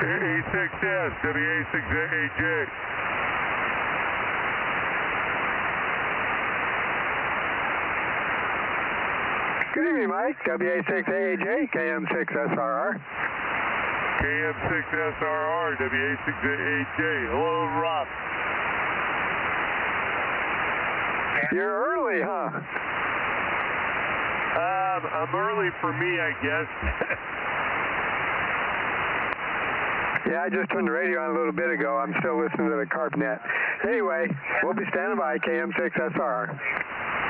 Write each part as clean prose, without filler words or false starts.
A6S, WA6AJ. Good evening, Mike. WA6AJ, KM6SRR. KM6SRR, WA6AJ. Hello, Rob. You're early, huh? I'm early for me, I guess. Yeah, I just turned the radio on a little bit ago. I'm still listening to the Carp Net. Anyway, we'll be standing by, KM6SR.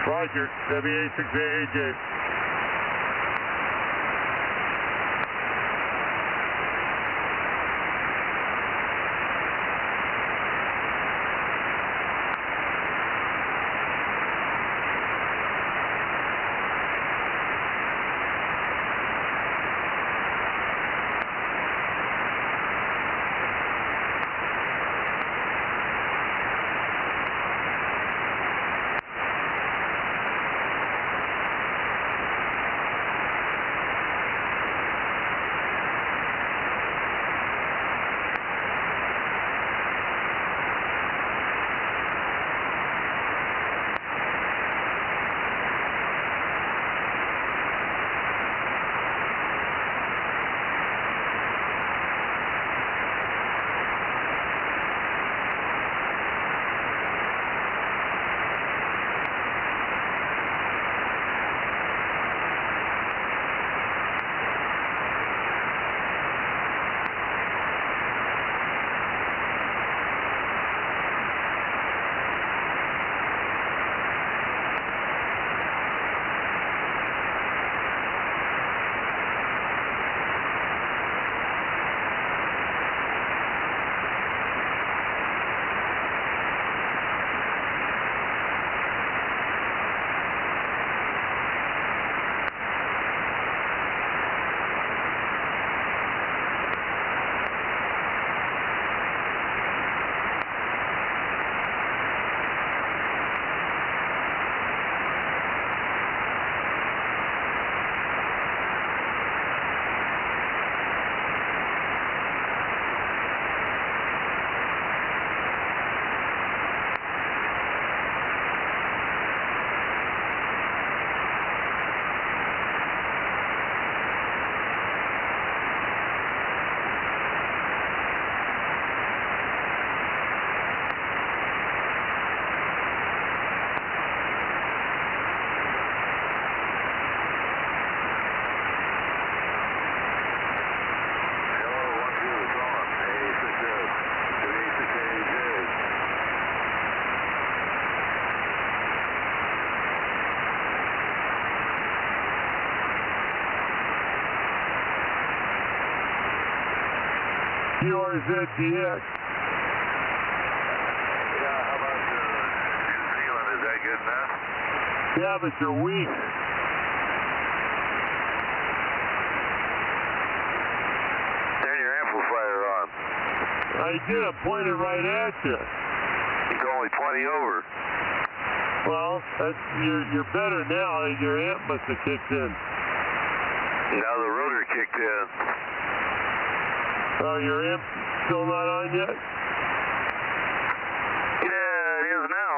Roger, WA6AJ. QRZDX. Yeah, how about New Zealand? Is that good enough? Yeah, but you're weak. Turn your amplifier on. I did. I pointed right at you. It's only 20 over. Well, you're better now. Your amp must have kicked in. Now the rotor kicked in. Oh, your amp still not on yet? Yeah, it is now.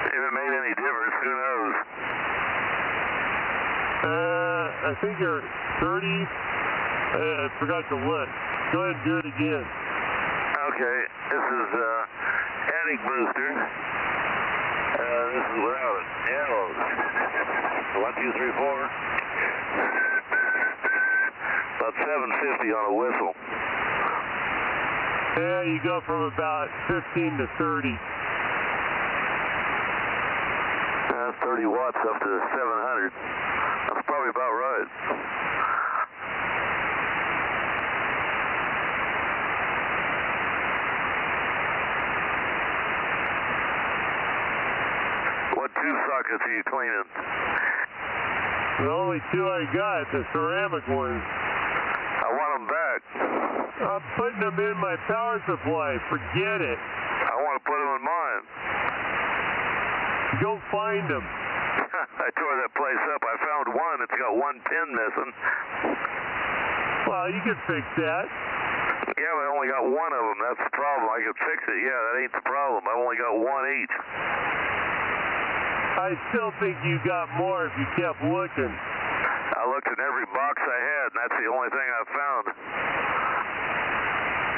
If it made any difference, who knows? I think you're 30. I forgot to look. Go ahead and do it again. Okay, this is attic booster. This is without it. Yeah, 1, 2, 3, 4. About 750 on a whistle. Yeah, you go from about 15 to 30. That's 30 watts up to 700. That's probably about right. What tube sockets are you cleaning? The only two I got, the ceramic ones. I want them back. I'm putting them in my power supply. Forget it. I want to put them in mine. Go find them. I tore that place up. I found one. It's got one pin missing. Well, you could fix that. Yeah, but I only got one of them. That's the problem. I could fix it. Yeah, that ain't the problem. I only got one each. I still think you got more if you kept looking. I looked in every box I had, and that's the only thing I found.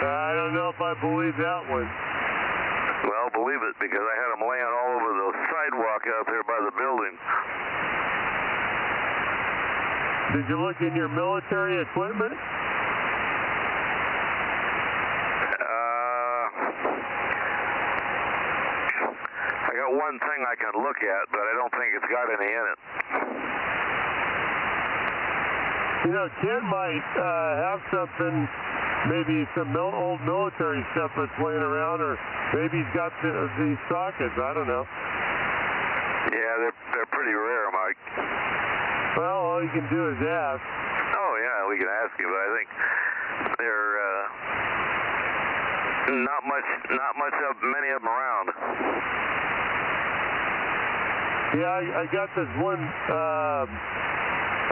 I don't know if I believe that one. Well, believe it, because I had them laying all over the sidewalk out there by the building. Did you look in your military equipment? I got one thing I can look at, but I don't think it's got any in it. You know, Ken might have something, maybe some old military stuff that's laying around, or maybe he's got these sockets. I don't know. Yeah, they're pretty rare, Mike. Well, all you can do is ask. Oh, yeah, we can ask you, but I think they're not much of many of them around. Yeah, I got this one, I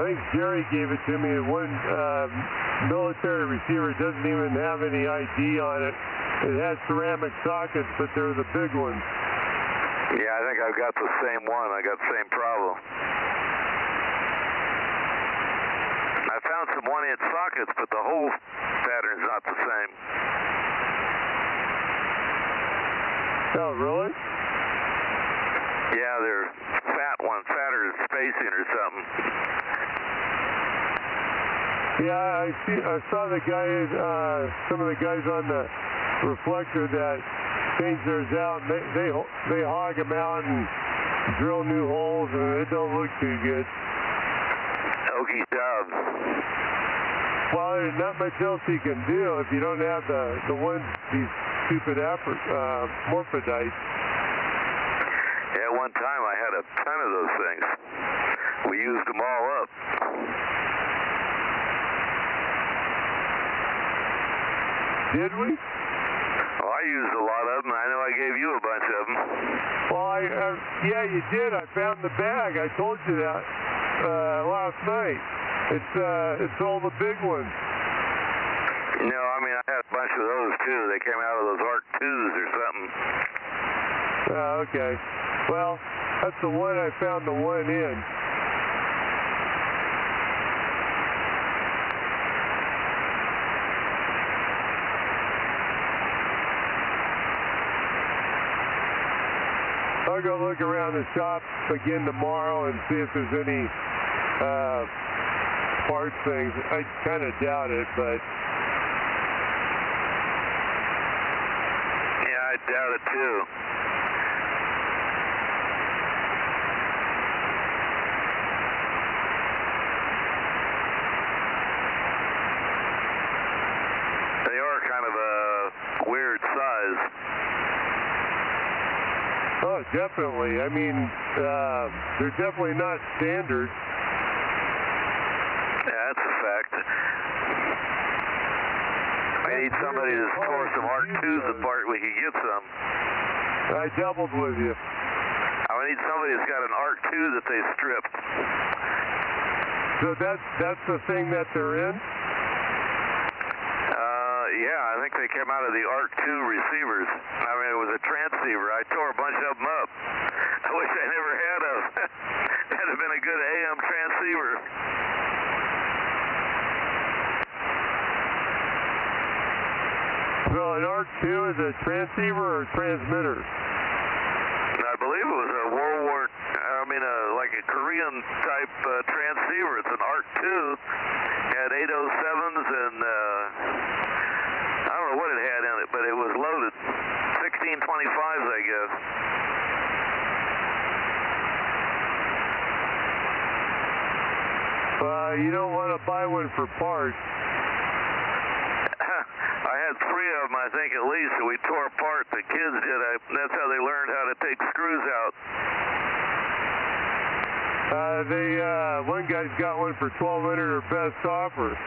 think Jerry gave it to me, one military receiver. Doesn't even have any ID on it. It has ceramic sockets, but they're the big ones. Yeah, I think I've got the same one. I got the same problem. I found some 1-inch sockets, but the hole pattern's not the same. Oh, really? Yeah, they're fatter spacing or something. Yeah, I saw the guy, some of the guys on the reflector that change theirs out. And they hog them out and drill new holes, and it don't look too good. Okie job. Well, there's not much else you can do if you don't have the ones, these stupid morphidites. Yeah, one time I had a ton of those things. We used them all up. Did we? Well, I used a lot of them. I know I gave you a bunch of them. Well, yeah, you did. I found the bag. I told you that last night. It's all the big ones. No, I mean, I had a bunch of those, too. They came out of those Arc 2s or something. Okay. Well, that's the one I found the one in. I'll go look around the shop again tomorrow and see if there's any parts things. I kind of doubt it, but... Yeah, I doubt it, too. They are kind of a weird size. Oh, definitely. I mean, they're definitely not standard. Yeah, that's a fact. I need somebody to tore some Arc 2s apart. We could get some. I doubled with you. I need somebody that's got an Arc 2 that they stripped. So that's the thing that they're in? Yeah, I think they came out of the Arc 2 receivers. I mean, it was a transceiver. I tore a bunch of them up. I wish I never had them. That'd have been a good AM transceiver. So an Arc 2 is a transceiver or a transmitter? I believe it was a like a Korean type transceiver. It's an Arc 2. Had 807s and I don't know what it had in it, but it was loaded. 1625s, I guess. You don't want to buy one for parts. I had 3 of them, I think, at least, that we tore apart. The kids did. That's how they learned how to take screws out. One guy's got one for $1,200 or best offer.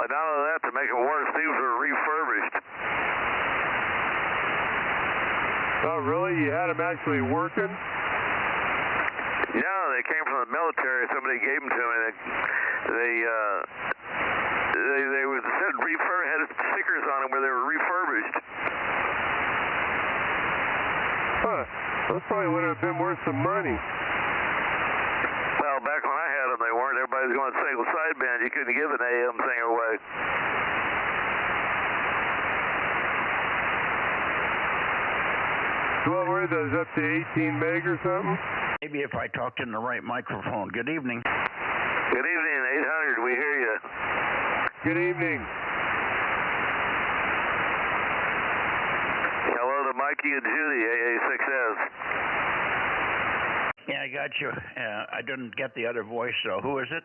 Not only that, to make it worse, these were refurbished. Oh, really? You had them actually working? No, they came from the military. Somebody gave them to me. they were said had stickers on them where they were refurbished. Huh. That probably would have been worth some money. Well, back when I had them, they weren't. Everybody was going single sideband. You couldn't give an AM thing away. So what were those, up to 18 meg or something? Maybe if I talked in the right microphone. Good evening. Good evening, 800. We hear you. Good evening. Hello to Mikey and Judy, AA6S. Yeah, I got you. I didn't get the other voice, so who is it?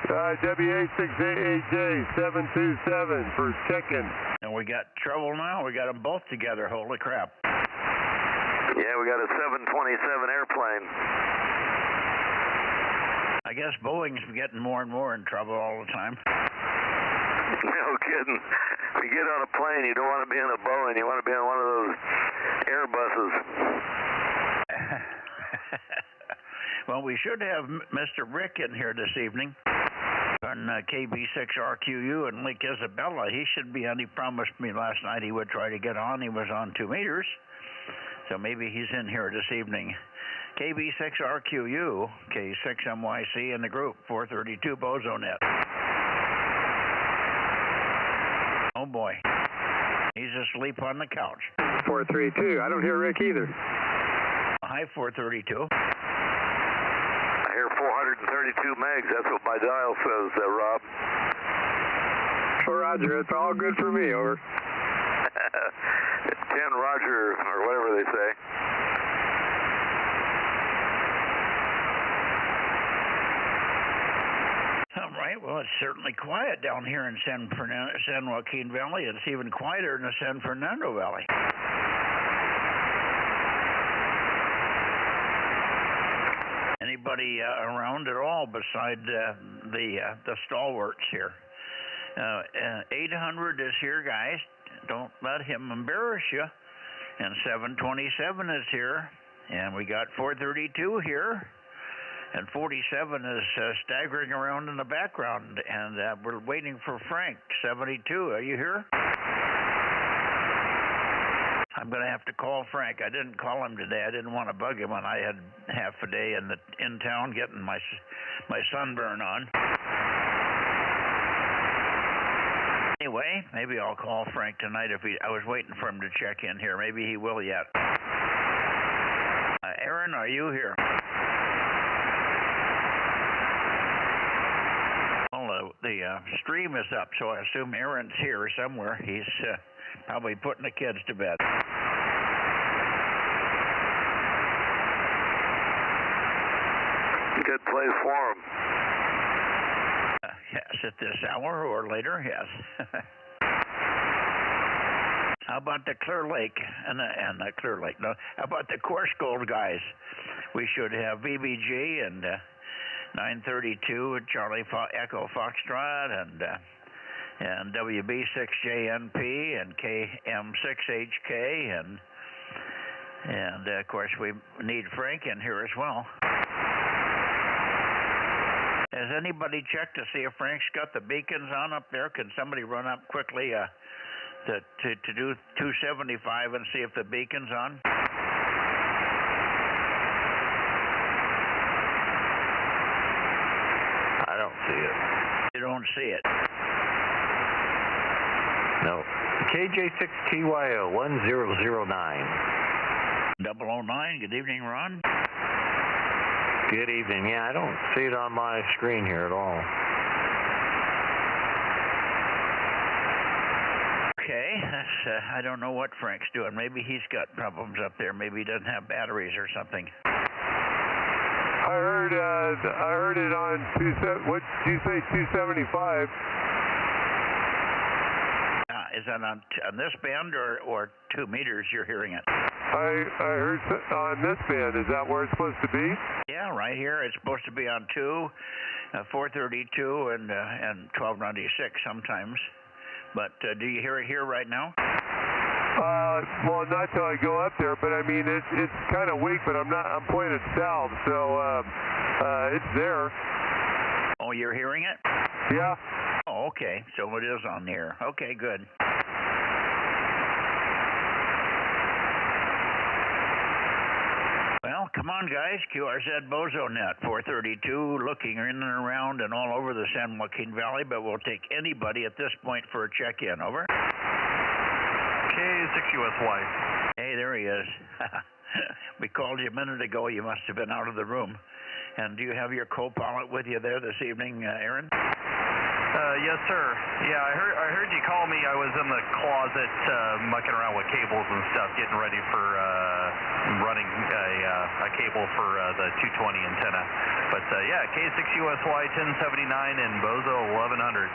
WA6AAJ727 for checking. And we got trouble now. We got them both together. Holy crap. Yeah, we got a 727 airplane. I guess Boeing's getting more and more in trouble all the time. No kidding. If you get on a plane, you don't want to be in a Boeing. You want to be on one of those Airbuses. Well, we should have Mr. Rick in here this evening on KB6RQU and Lake Isabella. He should be on. He promised me last night he would try to get on. He was on 2 meters. So maybe he's in here this evening. KB6RQU, K6MYC in the group, 432 Bozo Net. Oh boy. He's asleep on the couch. 432. I don't hear Rick either. Hi, 432. I hear 432 megs. That's what my dial says, Rob. Roger. It's all good for me. Over. 10 Roger, or whatever they say. All right, well, it's certainly quiet down here in San Joaquin Valley. It's even quieter in the San Fernando Valley. Anybody around at all beside the stalwarts here? 800 is here, guys. Don't let him embarrass you. And 727 is here. And we got 432 here. And 47 is staggering around in the background. And we're waiting for Frank, 72. Are you here? I'm going to have to call Frank. I didn't call him today. I didn't want to bug him when I had half a day in town getting my sunburn on. Anyway, maybe I'll call Frank tonight if I was waiting for him to check in here. Maybe he will yet. Aaron, are you here? Well, the stream is up, so I assume Aaron's here somewhere. He's probably putting the kids to bed. Good place for him. Yes, at this hour or later, yes. How about the Clear Lake and the Clear Lake? No, how about the Course Gold guys? We should have VBG and 932 Charlie Echo Foxtrot and WB6JNP and KM6HK and of course we need Frank in here as well. Has anybody checked to see if Frank's got the beacons on up there? Can somebody run up quickly to do 275 and see if the beacon's on? I don't see it. You don't see it? No. KJ6TYO 1009. 009. Good evening, Ron. Good evening. Yeah, I don't see it on my screen here at all. Okay, I don't know what Frank's doing. Maybe he's got problems up there. Maybe he doesn't have batteries or something. I heard it on what did you say, 275? Is that on this band or 2 meters you're hearing it? I heard on this band. Is that where it's supposed to be? Yeah, right here. It's supposed to be on 2, 432 and 1296 sometimes. But do you hear it here right now? Well, not till I go up there, but I mean it's kind of weak. But I'm pointed south, so it's there. Oh, you're hearing it? Yeah. Oh, Oh, okay. So it is on the air. Okay, good. Well, come on, guys. QRZ Bozo Net 432, looking in and around and all over the San Joaquin Valley, but we'll take anybody at this point for a check-in. Over. K6USY. Hey, there he is. We called you a minute ago. You must have been out of the room. And do you have your co-pilot with you there this evening, Aaron? Yes, sir. Yeah, I heard you call me. I was in the closet mucking around with cables and stuff, getting ready for running a cable for the 220 antenna. But yeah, K6USY 1079 and Bozo 1100.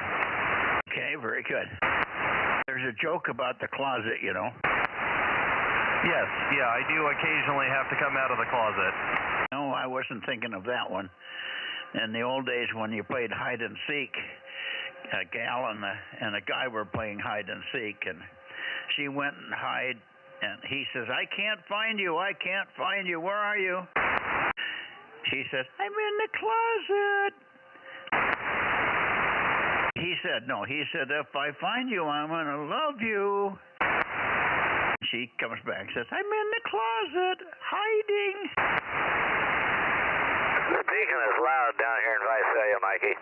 Okay, very good. There's a joke about the closet, you know. Yes, yeah, I do occasionally have to come out of the closet. No, I wasn't thinking of that one. In the old days when you played hide and seek, a gal and a guy were playing hide and seek, and she went and hid, and he says, I can't find you, where are you? She said, I'm in the closet. He said, no, if I find you, I'm going to love you. She comes back and says, I'm in the closet, hiding. The beacon is loud down here in Visalia, Mikey.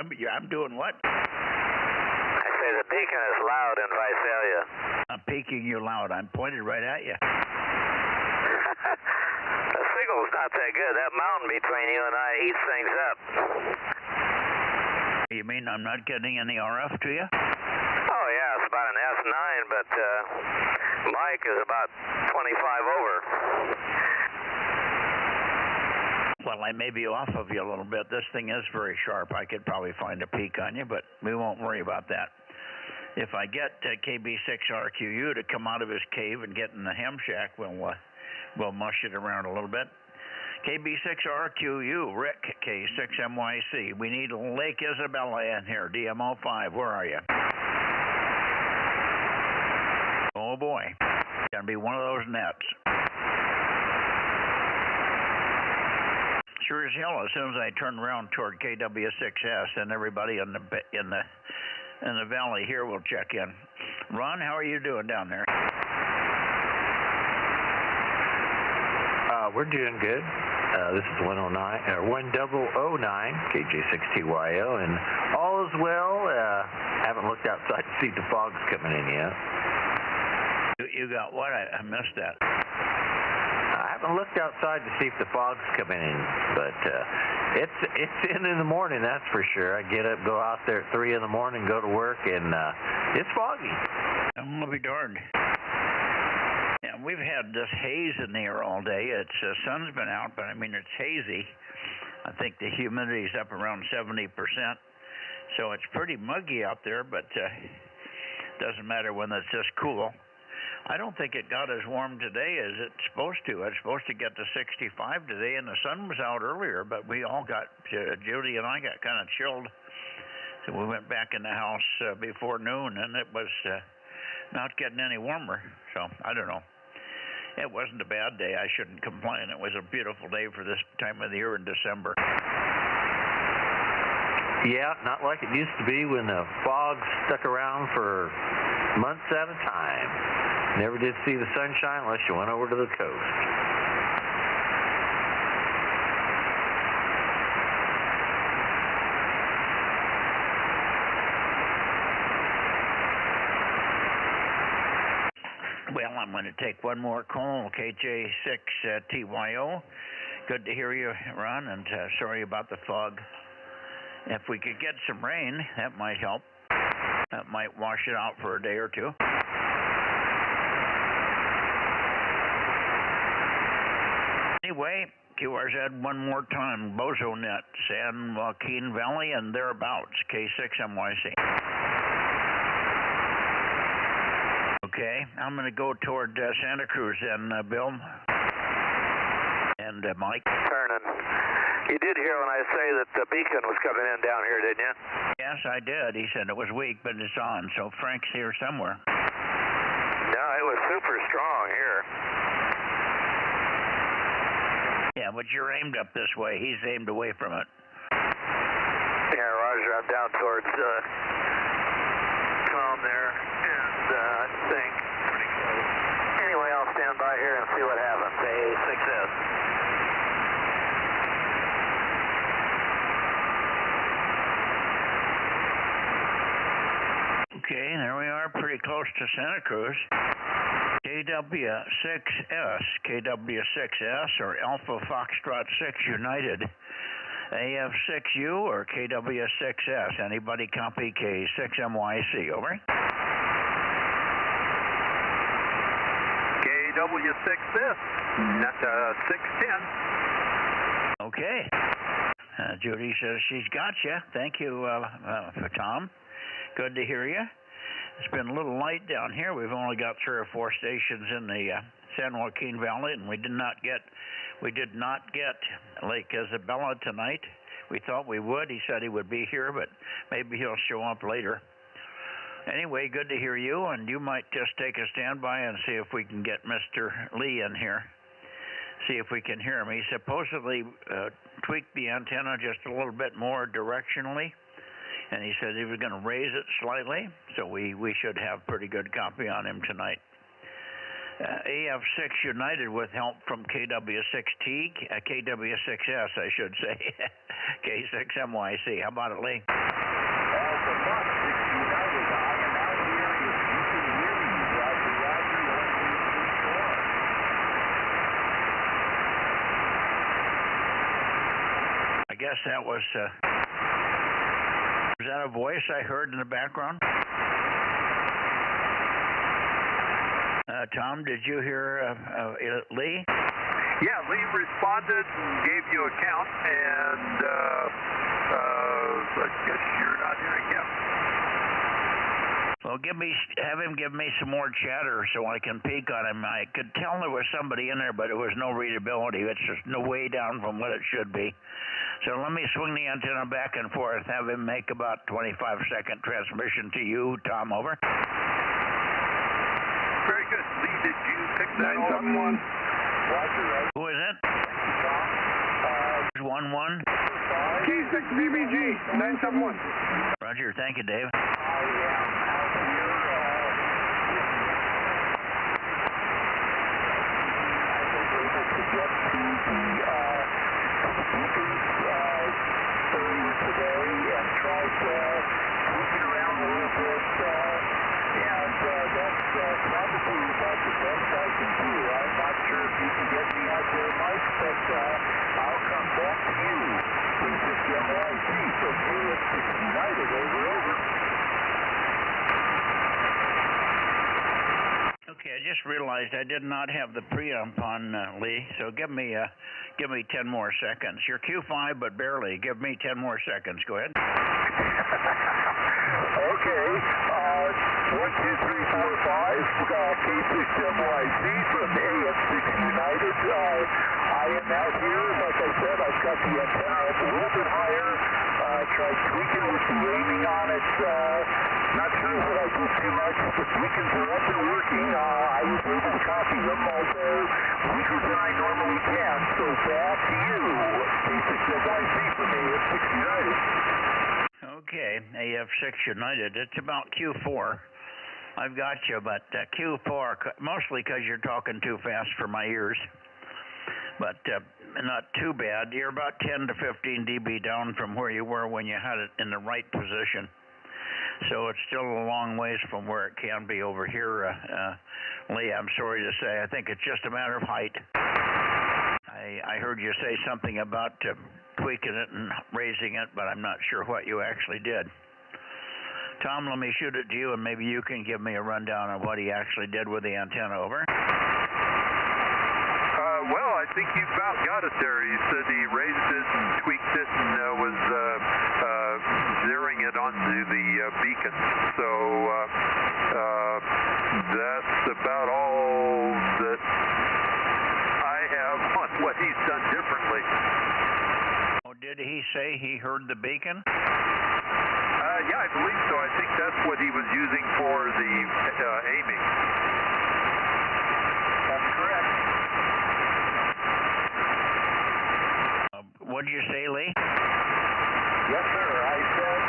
I'm doing what? I say the beacon is loud in Visalia. I'm peeking you loud. I'm pointed right at you. The signal's not that good. That mountain between you and I eats things up. You mean I'm not getting any RF to you? Oh, yeah, it's about an S9, but Mike is about 25 over. Well, I may be off of you a little bit. This thing is very sharp. I could probably find a peak on you, but we won't worry about that. If I get KB6RQU to come out of his cave and get in the ham shack, we'll mush it around a little bit. KB6RQU, Rick, K6MYC. We need Lake Isabella in here, DMO5. Where are you? Oh, boy. It's going to be one of those nets. Sure as hell, as soon as I turn around toward KW6S, and everybody in the valley here will check in. Ron, how are you doing down there? We're doing good. This is 1009 KJ6TYO, and all is well. Haven't looked outside to see if the fog's coming in yet. You got what? I missed that. I haven't looked outside to see if the fog's coming in, but it's in the morning, that's for sure. I get up, go out there at 3 in the morning, go to work, and it's foggy. I'm gonna be darned. Yeah, we've had this haze in the air all day. It's sun's been out, but I mean it's hazy. I think the humidity's up around 70%, so it's pretty muggy out there. But doesn't matter when it's just cool. I don't think it got as warm today as it's supposed to. It's supposed to get to 65 today, and the sun was out earlier, but we all got, Judy and I got kind of chilled. So we went back in the house before noon, and it was not getting any warmer. So I don't know. It wasn't a bad day. I shouldn't complain. It was a beautiful day for this time of the year in December. Yeah, not like it used to be when the fog stuck around for months at a time. Never did see the sunshine unless you went over to the coast. Well, I'm going to take one more call, KJ6TYO. Good to hear you, Ron, and sorry about the fog. If we could get some rain, that might help. That might wash it out for a day or two. Anyway, QRZ one more time, Bozo Net, San Joaquin Valley and thereabouts, K6MYC. Okay, I'm going to go toward Santa Cruz then, Bill and Mike. Turning. You did hear when I say that the beacon was coming in down here, didn't you? Yes, I did. He said it was weak, but it's on, so Frank's here somewhere. No, it was super strong here. Yeah, but you're aimed up this way. He's aimed away from it. Yeah, Roger, I'm down towards Tom there, and I think pretty close. Anyway, I'll stand by here and see what happens. A6S. Okay, there we are, pretty close to Santa Cruz. KW6S, or Alpha Foxtrot 6 United. AF6U or KW6S. Anybody copy K6MYC, over? KW6S, not 610. Okay. Judy says she's got you. Thank you, for Tom. Good to hear you. It's been a little light down here. We've only got 3 or 4 stations in the San Joaquin Valley, and we did not get Lake Isabella tonight. We thought we would. He said he would be here, but maybe he'll show up later. Anyway, good to hear you, and you might just take a standby and see if we can get Mr. Lee in here. See if we can hear him. He supposedly tweaked the antenna just a little bit more directionally, and he said he was going to raise it slightly, so we should have pretty good copy on him tonight. AF6 United with help from KW6T, KW6S, I should say, K6MYC. How about it, Lee? Alpha Fox 6 United, I am out here. If you can hear me, Roger, Roger, 1, 2, 3, 4. I guess that was that a voice I heard in the background? Tom, did you hear Lee? Yeah, Lee responded and gave you a count, and I guess you're not hearing him. Well, have him give me some more chatter so I can peek on him. I could tell there was somebody in there, but it was no readability. It's just no way down from what it should be. So let me swing the antenna back and forth, have him make about 25-second transmission to you, Tom, over. Very good. Lee, did you pick that all up? 971. Roger, Who is it? Tom. 11. K6BBG, 971. Roger, thank you, Dave. I am out here. I was able to get to the speakers earlier today and tried moving around a little bit, and that's probably about the best I can do. I'm not sure if you can get me out there, Mike, but I'll come back to you. This is NYC from AF6 United. Over. Okay, I just realized I did not have the preamp on, Lee, so give me 10 more seconds. You're Q5, but barely. Give me 10 more seconds. Go ahead. Okay, 1, 2, 3, 4, 5, K6MYC from AF6 United. I am out here, like I said, I've got the antenna up a little bit higher, tried tweaking with the aiming on it, not sure that I did too much, but the beacons are up and working. I was able to copy them, although weaker than I normally can, so back to you, K6MYC from AF6 United. Okay, AF6 United. It's about Q4. I've got you, but Q4, mostly because you're talking too fast for my ears. But not too bad. You're about 10 to 15 dB down from where you were when you had it in the right position. So it's still a long ways from where it can be over here, Lee. I'm sorry to say. I think it's just a matter of height. I heard you say something about tweaking it and raising it, but I'm not sure what you actually did. Tom, let me shoot it to you, and maybe you can give me a rundown of what he actually did with the antenna, over. Well, I think you about got it there. He said he raised it and tweaked it and was zeroing it onto the beacon. So that's about all that I have on what he's done differently. Oh, did he say he heard the beacon? Yeah, I believe so. I think that's what he was using for the aiming. That's correct. What did you say, Lee? Yes, sir. I said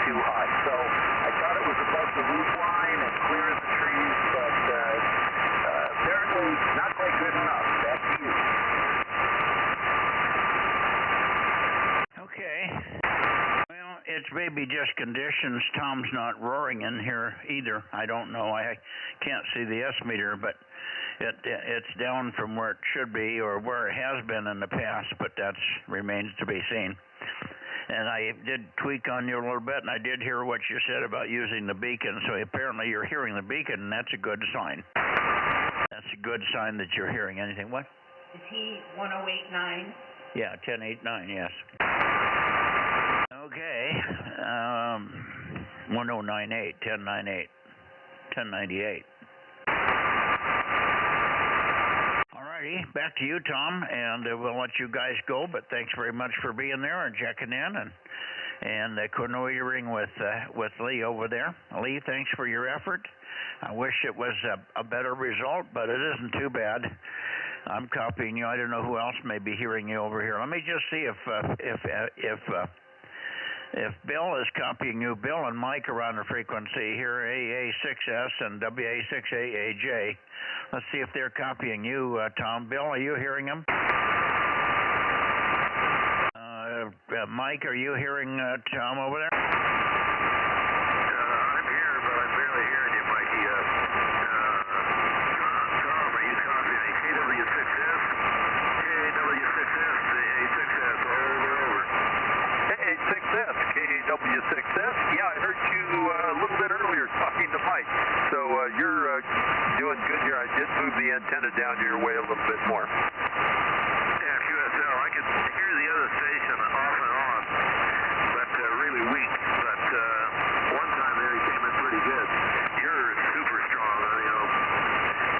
too high. So I thought it was above the roof line and clear of the trees, but apparently not quite good enough. Back to you. Okay. Well, it's maybe just conditions. Tom's not roaring in here either. I don't know. I can't see the S meter, but it's down from where it should be or where it has been in the past, but that remains to be seen. And I did tweak on you a little bit, and I did hear what you said about using the beacon, so apparently you're hearing the beacon, and that's a good sign. That's a good sign that you're hearing anything. What? Is he 1089? Yeah, 1089, yes. Okay. 1098, 1098, 1098. Alrighty, back to you, Tom, and we'll let you guys go, but thanks very much for being there and checking in and canoeing with Lee over there. Lee, thanks for your effort. I wish it was a better result, but it isn't too bad. I'm copying you. I don't know who else may be hearing you over here. Let me just see if Bill is copying you. Bill and Mike are on the frequency here, AA6S and WA6AAJ. Let's see if they're copying you, Tom. Bill, are you hearing them? Mike, are you hearing Tom over there? I'm here, but I'm barely hearing you, Mikey. Tom, are you copying KW6S? KW6S, AA6S, over. KA6S, KAW6S. Yeah, I heard you a little bit earlier talking to Mike. So you're doing good here. I did move the antenna down your way a little bit more. Yeah, QSL. I could hear the other station off and on, but really weak. But one time there he came in pretty good. You're super strong,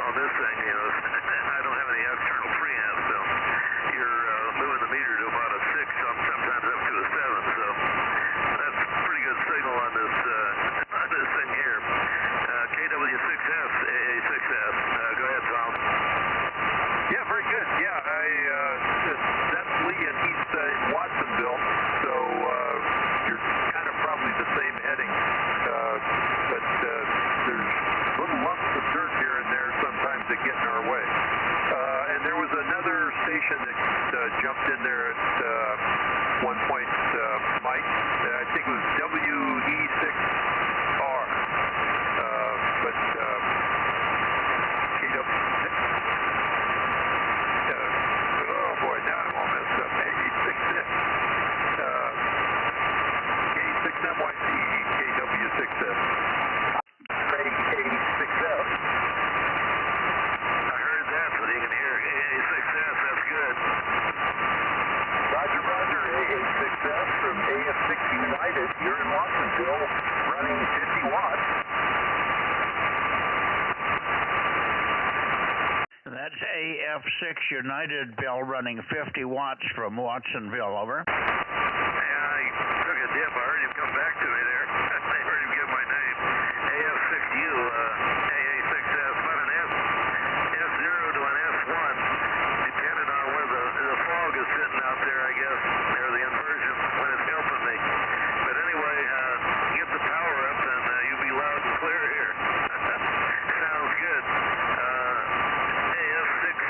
on this thing. I don't have any external preamp, so you're moving the meter to about a 6, sometimes up to a 7. So that's a pretty good signal on this thing here. KW6S, AA6S. Go ahead, Tom. Yeah, very good. Yeah, that's Lee, and he's in Watsonville, so you're kind of probably the same heading, but there's little lumps of dirt here and there sometimes that get in our way. And there was another station that jumped in there at one point, Mike. I think it was WE6R, but KW6. Oh boy, now I'm all messed up. A6X. K6MYC, KW6S. A6F. I heard that, so you can hear AA6S. That's good. Roger, Roger. AA6S from AF6 United here in Watsonville, running 50 watts. That's AF6 United, Bill, running 50 watts from Watsonville, over. Yeah, I took a dip. I heard him come back to me there. I heard him give my name. AF6U, AA6S, about an S0 to an S1, depending on where the fog is sitting out there, I guess, or the inversion when it's helping me. But anyway, get the power up and you'll be loud and clear here. Sounds good. AF6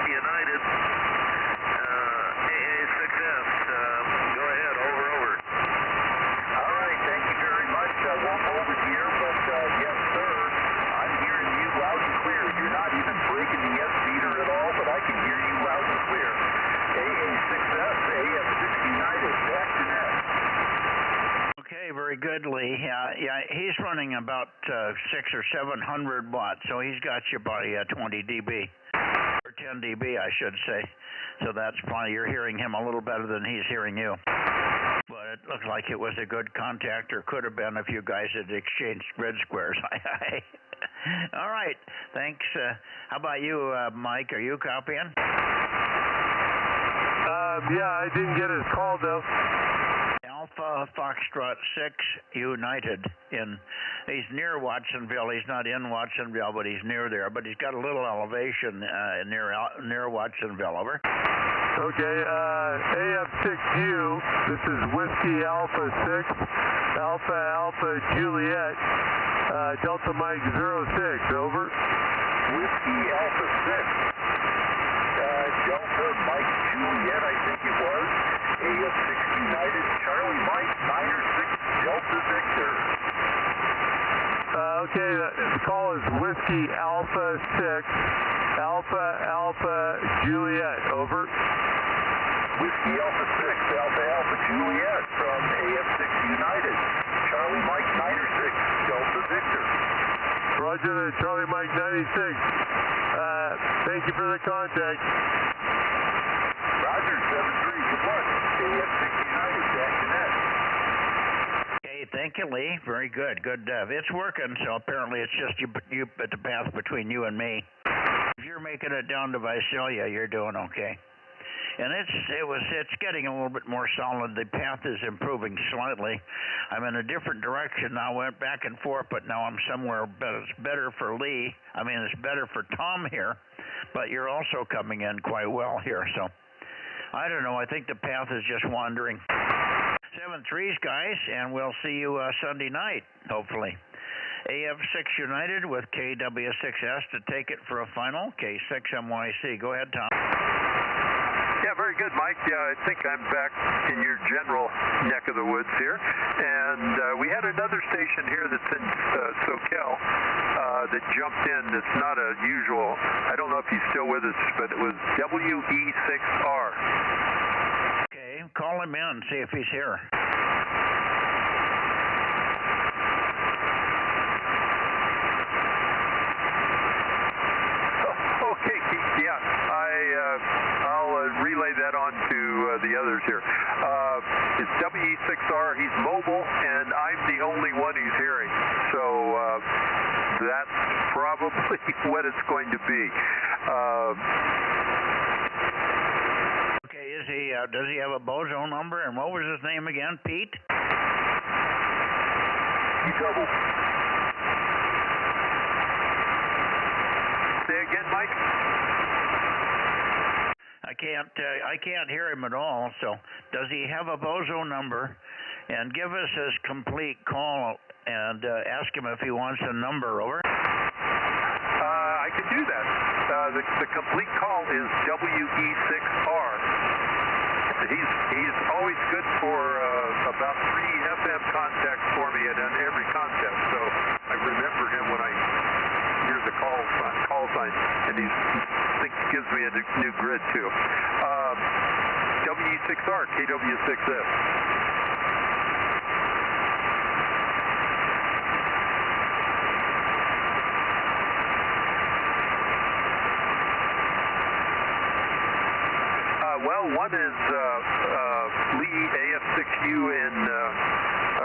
United, AA6S, go ahead, over. All right, thank you very much. I won't hold it here, but yes, sir, I'm hearing you loud and clear. You're not even breaking the S meter at all, but I can hear you loud and clear. AA6S, AF6 United, back to net. Okay, very good, Lee. Yeah, he's running about 600 or 700 watts, so he's got you by 20 dB. Or 10 dB, I should say. So that's probably, you're hearing him a little better than he's hearing you. But it looked like it was a good contact, or could have been if you guys had exchanged grid squares. All right, thanks. How about you, Mike? Are you copying? Yeah, I didn't get his call, though. Alpha Foxtrot 6 United. He's near Watsonville. He's not in Watsonville, but he's near there. But he's got a little elevation near Watsonville. Over. Okay, AF6U. This is Whiskey Alpha 6. Alpha Alpha Juliet, Delta Mike 06, over. Whiskey Alpha 6. Delta Mike Juliet, I think it was. AF6 United, Charlie Mike, Niner 6, Delta Victor. Okay, the call is Whiskey Alpha 6, Alpha Alpha Juliet, over. Whiskey Alpha 6, Alpha Alpha Juliet from AF6 United, Charlie Mike, Niner 6, Delta Victor. Roger that, Charlie Mike 96. Thank you for the contact. Roger, 7-3, good luck. AF6 United, back to net. Okay, thank you, Lee. Very good. Good. It's working, so apparently it's just you at the path between you and me. If you're making it down to Visalia, you're doing okay. And it's getting a little bit more solid. The path is improving slightly. I'm in a different direction now. Went back and forth, but now I'm somewhere better. It's better for Lee. I mean, it's better for Tom here, but you're also coming in quite well here. So I don't know. I think the path is just wandering. 7-3s, guys, and we'll see you Sunday night, hopefully. AF6 United with KW6S to take it for a final. K6MYC. Go ahead, Tom. Yeah, very good, Mike. I think I'm back in your general neck of the woods here. And we had another station here that's in SoCal that jumped in. It's not a usual. I don't know if he's still with us, but it was WE6R. Okay, call him in, see if he's here. Okay, Keith, yeah, I'll relay that on to the others here. It's WE6R, he's mobile, and I'm the only one he's hearing. So that's probably what it's going to be. Okay, does he have a Bozo number, and what was his name again, Pete? Double. Say again, Mike? I can't hear him at all. So, does he have a Bozo number? And give us his complete call and ask him if he wants a number. Over. I can do that. The complete call is WE6R. He's always good for about 3 FM contacts for me at every contest. So I remember him when I hear the call sign, and he gives me a new grid too. WE6R, KW6S. Well, one is Lee AF6U in a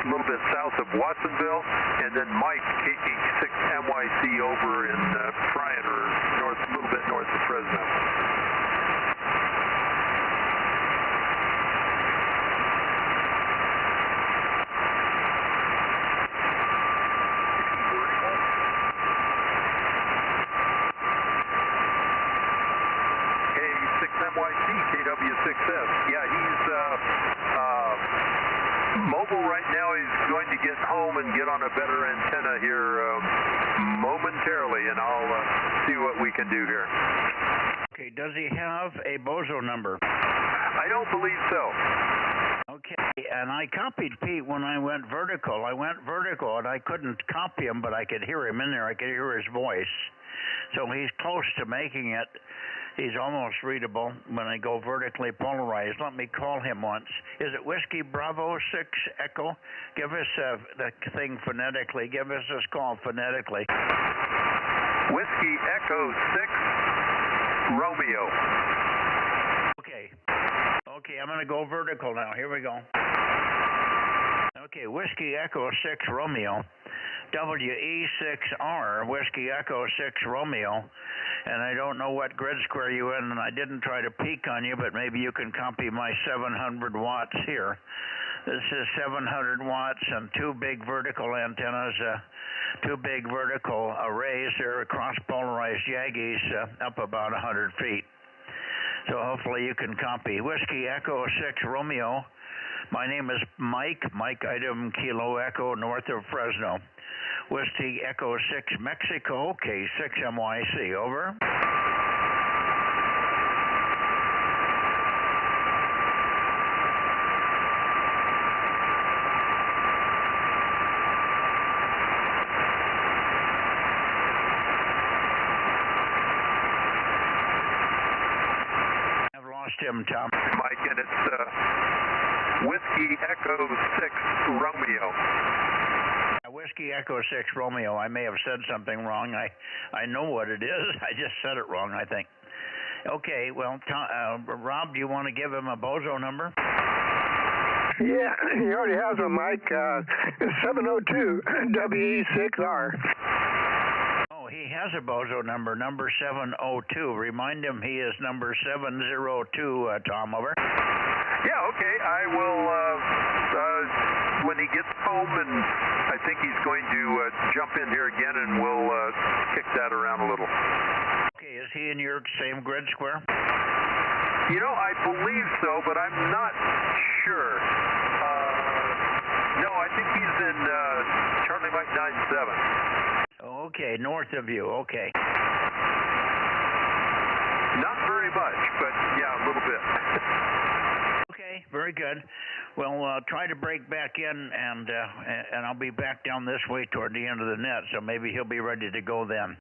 little bit south of Watsonville, and then Mike KH6MYC over in Tryon, or a little bit north of Fresno. KH6MYC, KW6S. Yeah, he's mobile right now. He's going to get home and get on a better antenna here momentarily, and I'll see what we can do here. Okay, does he have a Bozo number? I don't believe so. Okay, and I copied Pete when I went vertical. I went vertical, and I couldn't copy him, but I could hear him in there. I could hear his voice. So he's close to making it. He's almost readable when I go vertically polarized. Let me call him once. Is it Whiskey Bravo 6 Echo? Give us the thing phonetically. Give us this call phonetically. Whiskey Echo 6 Romeo. Okay, I'm going to go vertical now. Here we go. Okay, Whiskey Echo 6 Romeo. WE6R, Whiskey Echo 6 Romeo, and I don't know what grid square you in, and I didn't try to peek on you, but maybe you can copy my 700 watts here. This is 700 watts and 2 big vertical antennas, 2 big vertical arrays. They're cross-polarized Yagis up about 100 feet. So hopefully you can copy. Whiskey Echo 6 Romeo, My name is Mike Item Kilo Echo, north of Fresno. Whiskey Echo 6 Mexico, K6MYC, over. I've lost him, Tom. Mike, and it's Whiskey Echo 6 Romeo. Whiskey Echo 6 Romeo. I may have said something wrong. I know what it is. I just said it wrong, I think. Okay, well, Rob, do you want to give him a Bozo number? Yeah, he already has one, Mike. It's 702 WE6R. Oh, he has a Bozo number 702. Remind him he is number 702, Tom, over. Yeah, okay. I will, when he gets home, and I think he's going to jump in here again, and we'll kick that around a little. Okay, is he in your same grid square? You know, I believe so, but I'm not sure. No, I think he's in Charlie Mike 97. Okay, north of you, okay. Not very much, but yeah, a little bit. Okay, very good. Well, try to break back in, and I'll be back down this way toward the end of the net, so maybe he'll be ready to go then.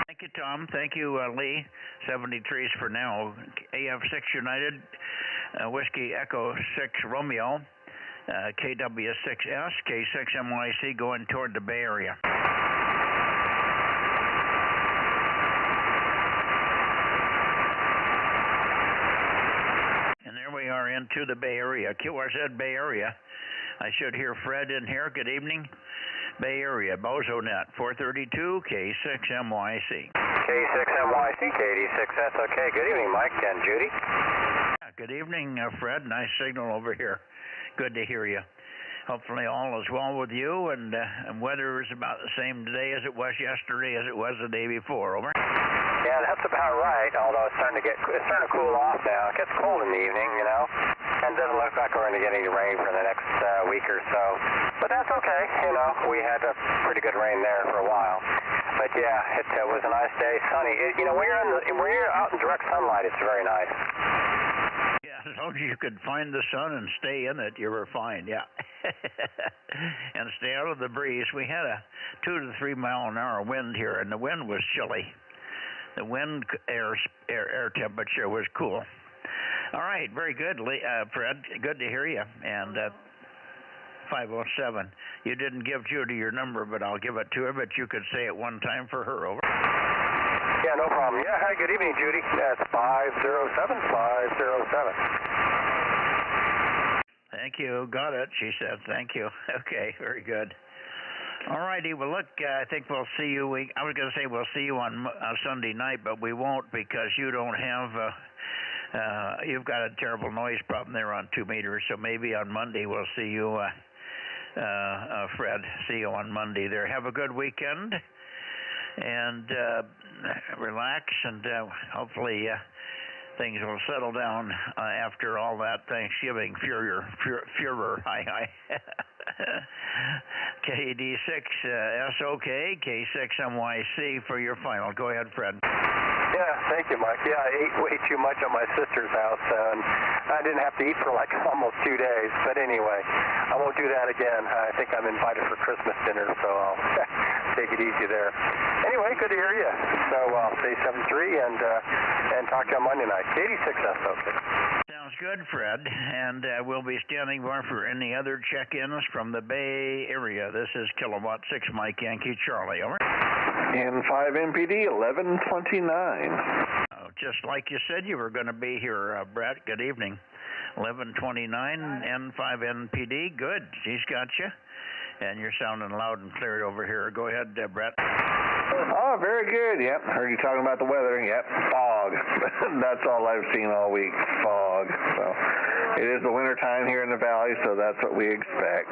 Thank you, Tom. Thank you, Lee. 73s for now. AF6 United, Whiskey Echo 6 Romeo, KW6S, K6MYC going toward the Bay Area. We are into the Bay Area, QRZ Bay Area. I should hear Fred in here. Good evening. Bay Area, Bozo Net, 432 K6MYC. K6MYC, KD6, okay. Good evening, Mike and Judy. Yeah, good evening, Fred. Nice signal over here. Good to hear you. Hopefully all is well with you, and weather is about the same today as it was yesterday, as it was the day before, over. Yeah, that's about right, although it's starting to cool off now. It gets cold in the evening, you know, and it doesn't look like we're going to get any rain for the next week or so. But that's okay, you know, we had a pretty good rain there for a while. But yeah, it was a nice day, sunny. You know, when you're out in direct sunlight, it's very nice. Yeah, as long as you could find the sun and stay in it, you were fine, yeah. And stay out of the breeze. We had a 2 to 3 mile an hour wind here, and the wind was chilly. The wind air temperature was cool. All right, very good, Fred. Good to hear you. And 507. You didn't give Judy your number, but I'll give it to her. But you could say it one time for her. Over. Yeah, no problem. Yeah, hi, good evening, Judy. That's 507 507. Thank you. Got it, she said. Thank you. Okay, very good. All righty. Well, look, I think we'll see you. I was going to say we'll see you on Sunday night, but we won't because you don't have. You've got a terrible noise problem there on 2 meters. So maybe on Monday we'll see you, Fred. See you on Monday there. Have a good weekend and relax, and hopefully things will settle down after all that Thanksgiving furor. Hi. KD6 SOK, K6MYC for your final. Go ahead, Fred. Yeah, thank you, Mike. Yeah, I ate way too much at my sister's house, and I didn't have to eat for like almost 2 days. But anyway, I won't do that again. I think I'm invited for Christmas dinner, so I'll take it easy there. Anyway, good to hear you. So I'll say 7-3 and talk to you on Monday night. KD6 SOK. Sounds good, Fred. And we'll be standing by for any other check-ins from the Bay Area. This is Kilowatt 6 Mike Yankee Charlie. Over. N5 MPD 1129. Just like you said you were going to be here, Brett. Good evening. 1129 N5 NPD. Good. He's got you. And you're sounding loud and clear over here. Go ahead, Brett. Oh, very good. Yep. Heard you talking about the weather. Yep. Fog. That's all I've seen all week. Fog. So it is the winter time here in the valley, so that's what we expect.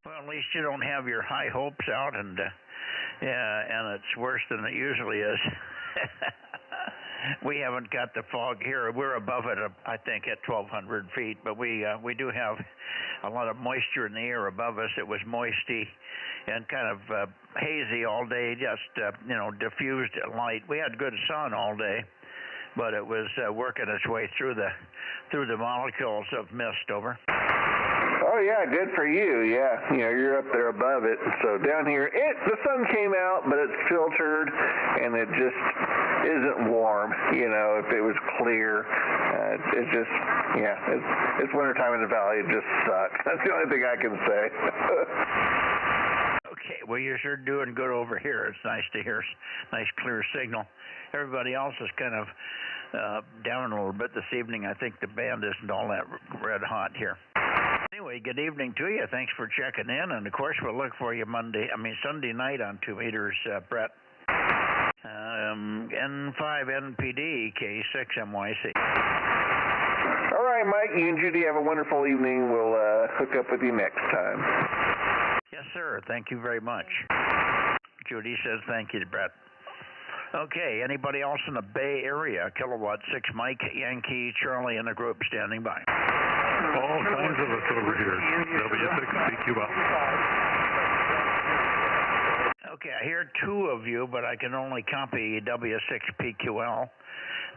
Well, at least you don't have your high hopes out and Yeah, and it's worse than it usually is. We haven't got the fog here. We're above it, I think, at 1,200 feet, but we do have a lot of moisture in the air above us. It was moisty and kind of hazy all day, just diffused light. We had good sun all day, but it was working its way through the molecules of mist. Over. Oh yeah, good for you. Yeah, you're up there above it. So down here, the sun came out, but it's filtered, and it just isn't warm. If it was clear, it's just it's wintertime in the valley. It just sucks. That's the only thing I can say. Okay, well, you're sure doing good over here. It's nice to hear nice clear signal. Everybody else is kind of down a little bit this evening. I think the band isn't all that red hot here. Anyway, good evening to you. Thanks for checking in, and of course we'll look for you Sunday night on 2 meters, Brett. N5 NPD K6MYC. All right, Mike. You and Judy have a wonderful evening. We'll hook up with you next time. Yes, sir. Thank you very much. Judy says thank you, Brett. Okay, anybody else in the Bay Area? Kilowatt 6 Mike, Yankee, Charlie, and the group standing by. All kinds of us over here. W6PQL. Okay, I hear 2 of you, but I can only copy W6PQL.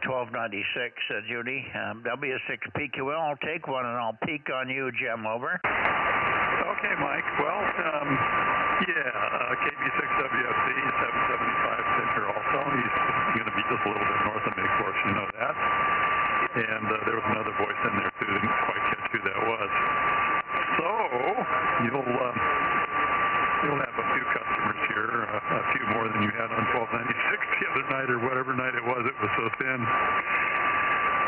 1296, Judy. W6PQL, I'll take one and I'll peek on you, Jim. Over. Okay, Mike. Well, KB6WFC 775 Center also. He's going to be just a little bit north of me, of course, you know that. And there was another voice in there too. Didn't quite catch who that was. So you'll have a few customers here, a few more than you had on 1296 the other night or whatever night it was. It was so thin.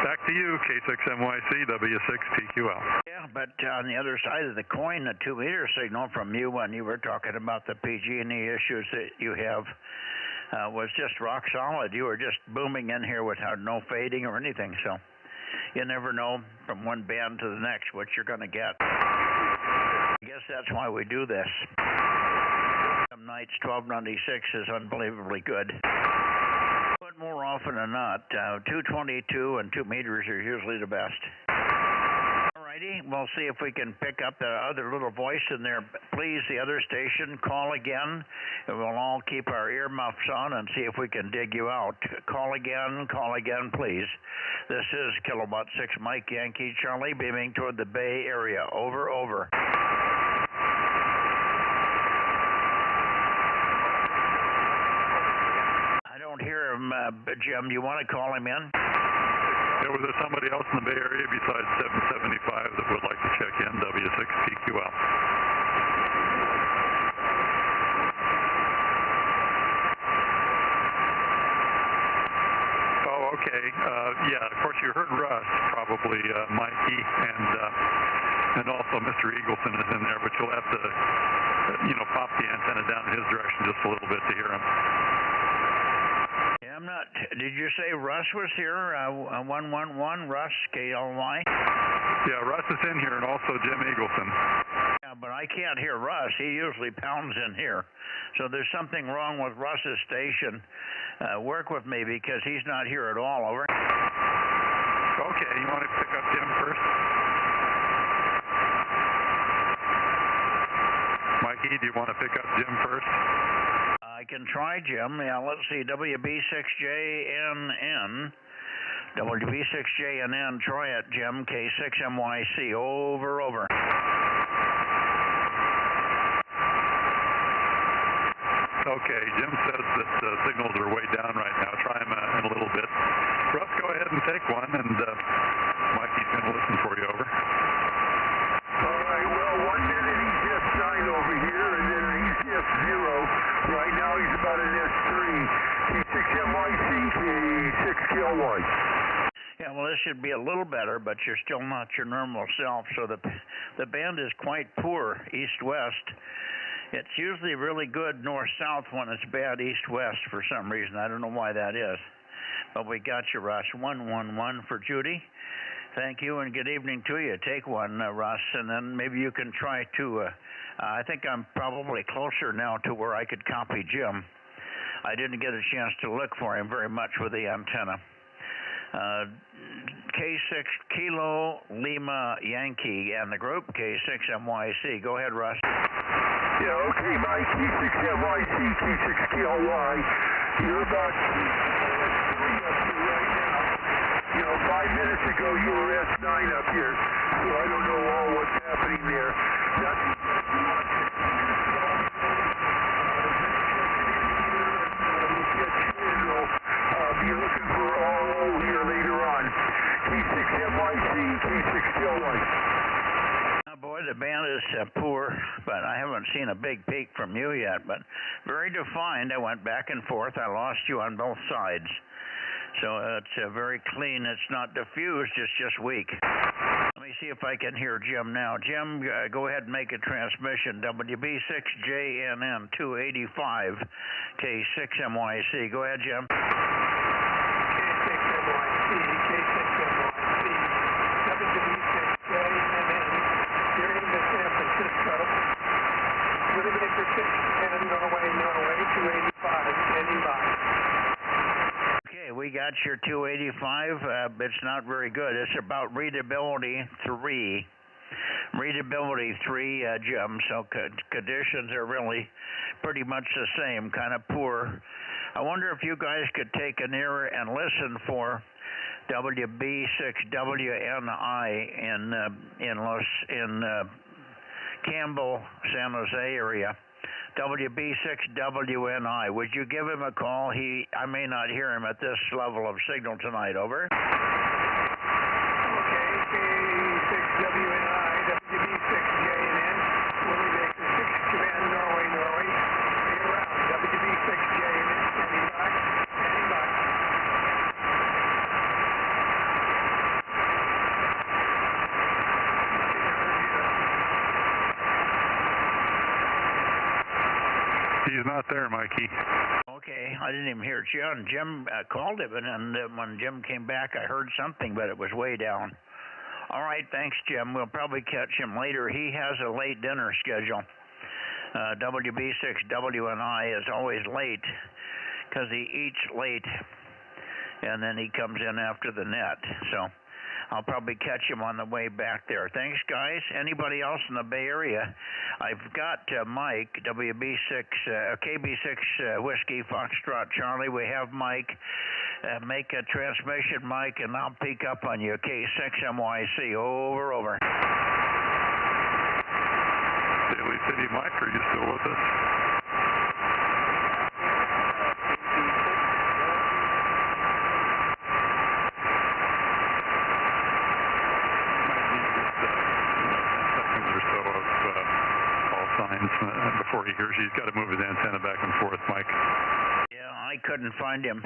Back to you, K6MYC, W6PQL. Yeah, but on the other side of the coin, the 2 meter signal from you when you were talking about the PG&E issues that you have was just rock solid. You were just booming in here without no fading or anything, so you never know from one band to the next what you're going to get. I guess that's why we do this. Some nights 1296 is unbelievably good. But more often than not, 222 and 2 meters are usually the best. Alrighty, we'll see if we can pick up the other little voice in there. Please, the other station, call again. We'll all keep our earmuffs on and see if we can dig you out. Call again, please. This is Kilowatt 6 Mike Yankee Charlie beaming toward the Bay Area. Over, over. Hear him, Jim. You want to call him in? Yeah, was there somebody else in the Bay Area besides 775 that would like to check in? W6PQL. Oh, okay. Yeah, of course you heard Russ, probably Mikey, and also Mr. Eagleson is in there, but you'll have to, pop the antenna down in his direction just a little bit to hear him. I'm not. Did you say Russ was here? 111 Russ KLY. Yeah, Russ is in here, and also Jim Eagleson. Yeah, but I can't hear Russ. He usually pounds in here, so there's something wrong with Russ's station. Work with me because he's not here at all. Over. Okay, you want to pick up Jim first? Mikey, do you want to pick up Jim first? I can try, Jim. Yeah, let's see. WB6JNN. WB6JNN. Try it, Jim. K6MYC. Over, over. Okay, Jim says that signals are way down right now. Try him in a little bit. Russ, go ahead and take one, and Mikey's going to listen for you. Over. All right, well, 1 minute he's S9 over here, and then he's S0. Right now he's about an S3. K6MYC, K6KLY. Yeah, well, this should be a little better, but you're still not your normal self, so the band is quite poor east-west. It's usually really good north-south when it's bad east-west for some reason. I don't know why that is. But we got you, Russ. 111 for Judy. Thank you, and good evening to you. Take one, Russ, and then maybe you can try to I think I'm probably closer now to where I could copy Jim. I didn't get a chance to look for him very much with the antenna. K6 Kilo Lima Yankee and the group K6MYC. Go ahead, Russ. Yeah, okay, Mike. K6MYC, K6 Kilo Y. You're about 3 up here right now. 5 minutes ago you were S9 up here, so I don't know all what's happening there. Nothing. Be looking for RO here later on. K6MYC, K6 Kilo Y. Boy, the band is poor, but I haven't seen a big peak from you yet, but very defined. I went back and forth. I lost you on both sides. So it's very clean. It's not diffused. It's just weak. Let me see if I can hear Jim now. Jim, go ahead and make a transmission. WB6JNN 285 K6MYC. Go ahead, Jim. K6MYC, K6MYC, WB6JNN, hearing to San Francisco. Winnebago 610, Norway, 285, standing by. Okay, we got your 285. It's not very good. It's about readability 3. Readability 3, Jim. So conditions are really pretty much the same, kind of poor. I wonder if you guys could take an ear and listen for WB6WNI in Campbell, San Jose area. WB6WNI. Would you give him a call? I may not hear him at this level of signal tonight. Over. Okay, K6WNI, WB6JNN, Winnebago 6 Command, Norway. Stay around. WB6JNN, standing by. He's not there, Mikey. Okay, I didn't even hear Jim. Jim called him, and when Jim came back, I heard something, but it was way down. All right, thanks, Jim. We'll probably catch him later. He has a late dinner schedule. WB6WNI is always late because he eats late, and then he comes in after the net. So I'll probably catch him on the way back there. Thanks, guys. Anybody else in the Bay Area? I've got Mike, KB6 Whiskey Foxtrot Charlie. We have Mike. Make a transmission, Mike, and I'll pick up on you. K6MYC. Over. Daly City, Mike, are you still with us? Before he hears you, he's got to move his antenna back and forth, Mike. Yeah, I couldn't find him.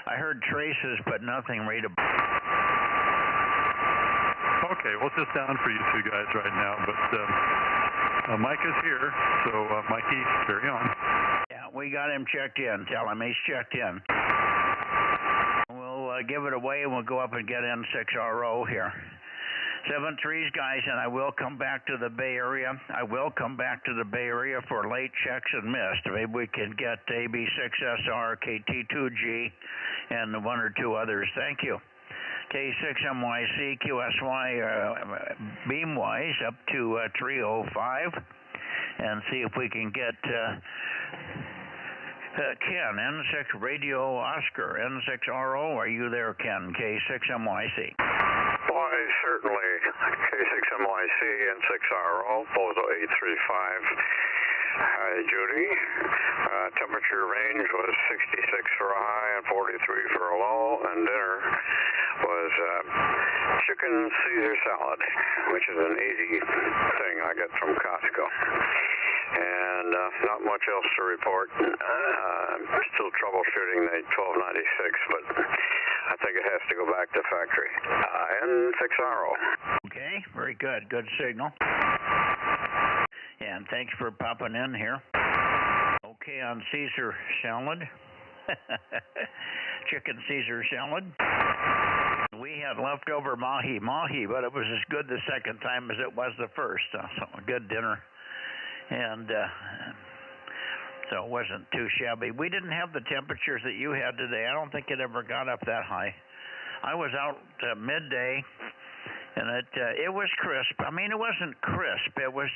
I heard traces, but nothing readable. Okay, well, it's just down for you two guys right now, but Mike is here, so Mikey, carry on. Yeah, we got him checked in. Tell him he's checked in. We'll give it away, and we'll go up and get N6RO here. 7-3s, guys, and I will come back to the Bay Area. For late checks and missed. Maybe we can get AB6SR, KT2G, and 1 or 2 others. Thank you. K6MYC, QSY, beamwise up to 305, and see if we can get Ken, N6 Radio Oscar, N6RO. Are you there, Ken? K6MYC. Why, certainly. K6MYC, N6RO, Bozo 835. Hi, Judy. Temperature range was 66 for a high and 43 for a low, and dinner was chicken Caesar salad, which is an easy thing I get from Costco. And not much else to report. Still troubleshooting the 1296, but I think it has to go back to factory. N6RO. Okay, very good. Good signal. And thanks for popping in here. Okay, on Caesar salad. Chicken Caesar salad. We had leftover mahi, but it was as good the second time as it was the first. So a good dinner, and so it wasn't too shabby. We didn't have the temperatures that you had today. I don't think it ever got up that high. I was out midday, and it was crisp. I mean, it wasn't crisp. It was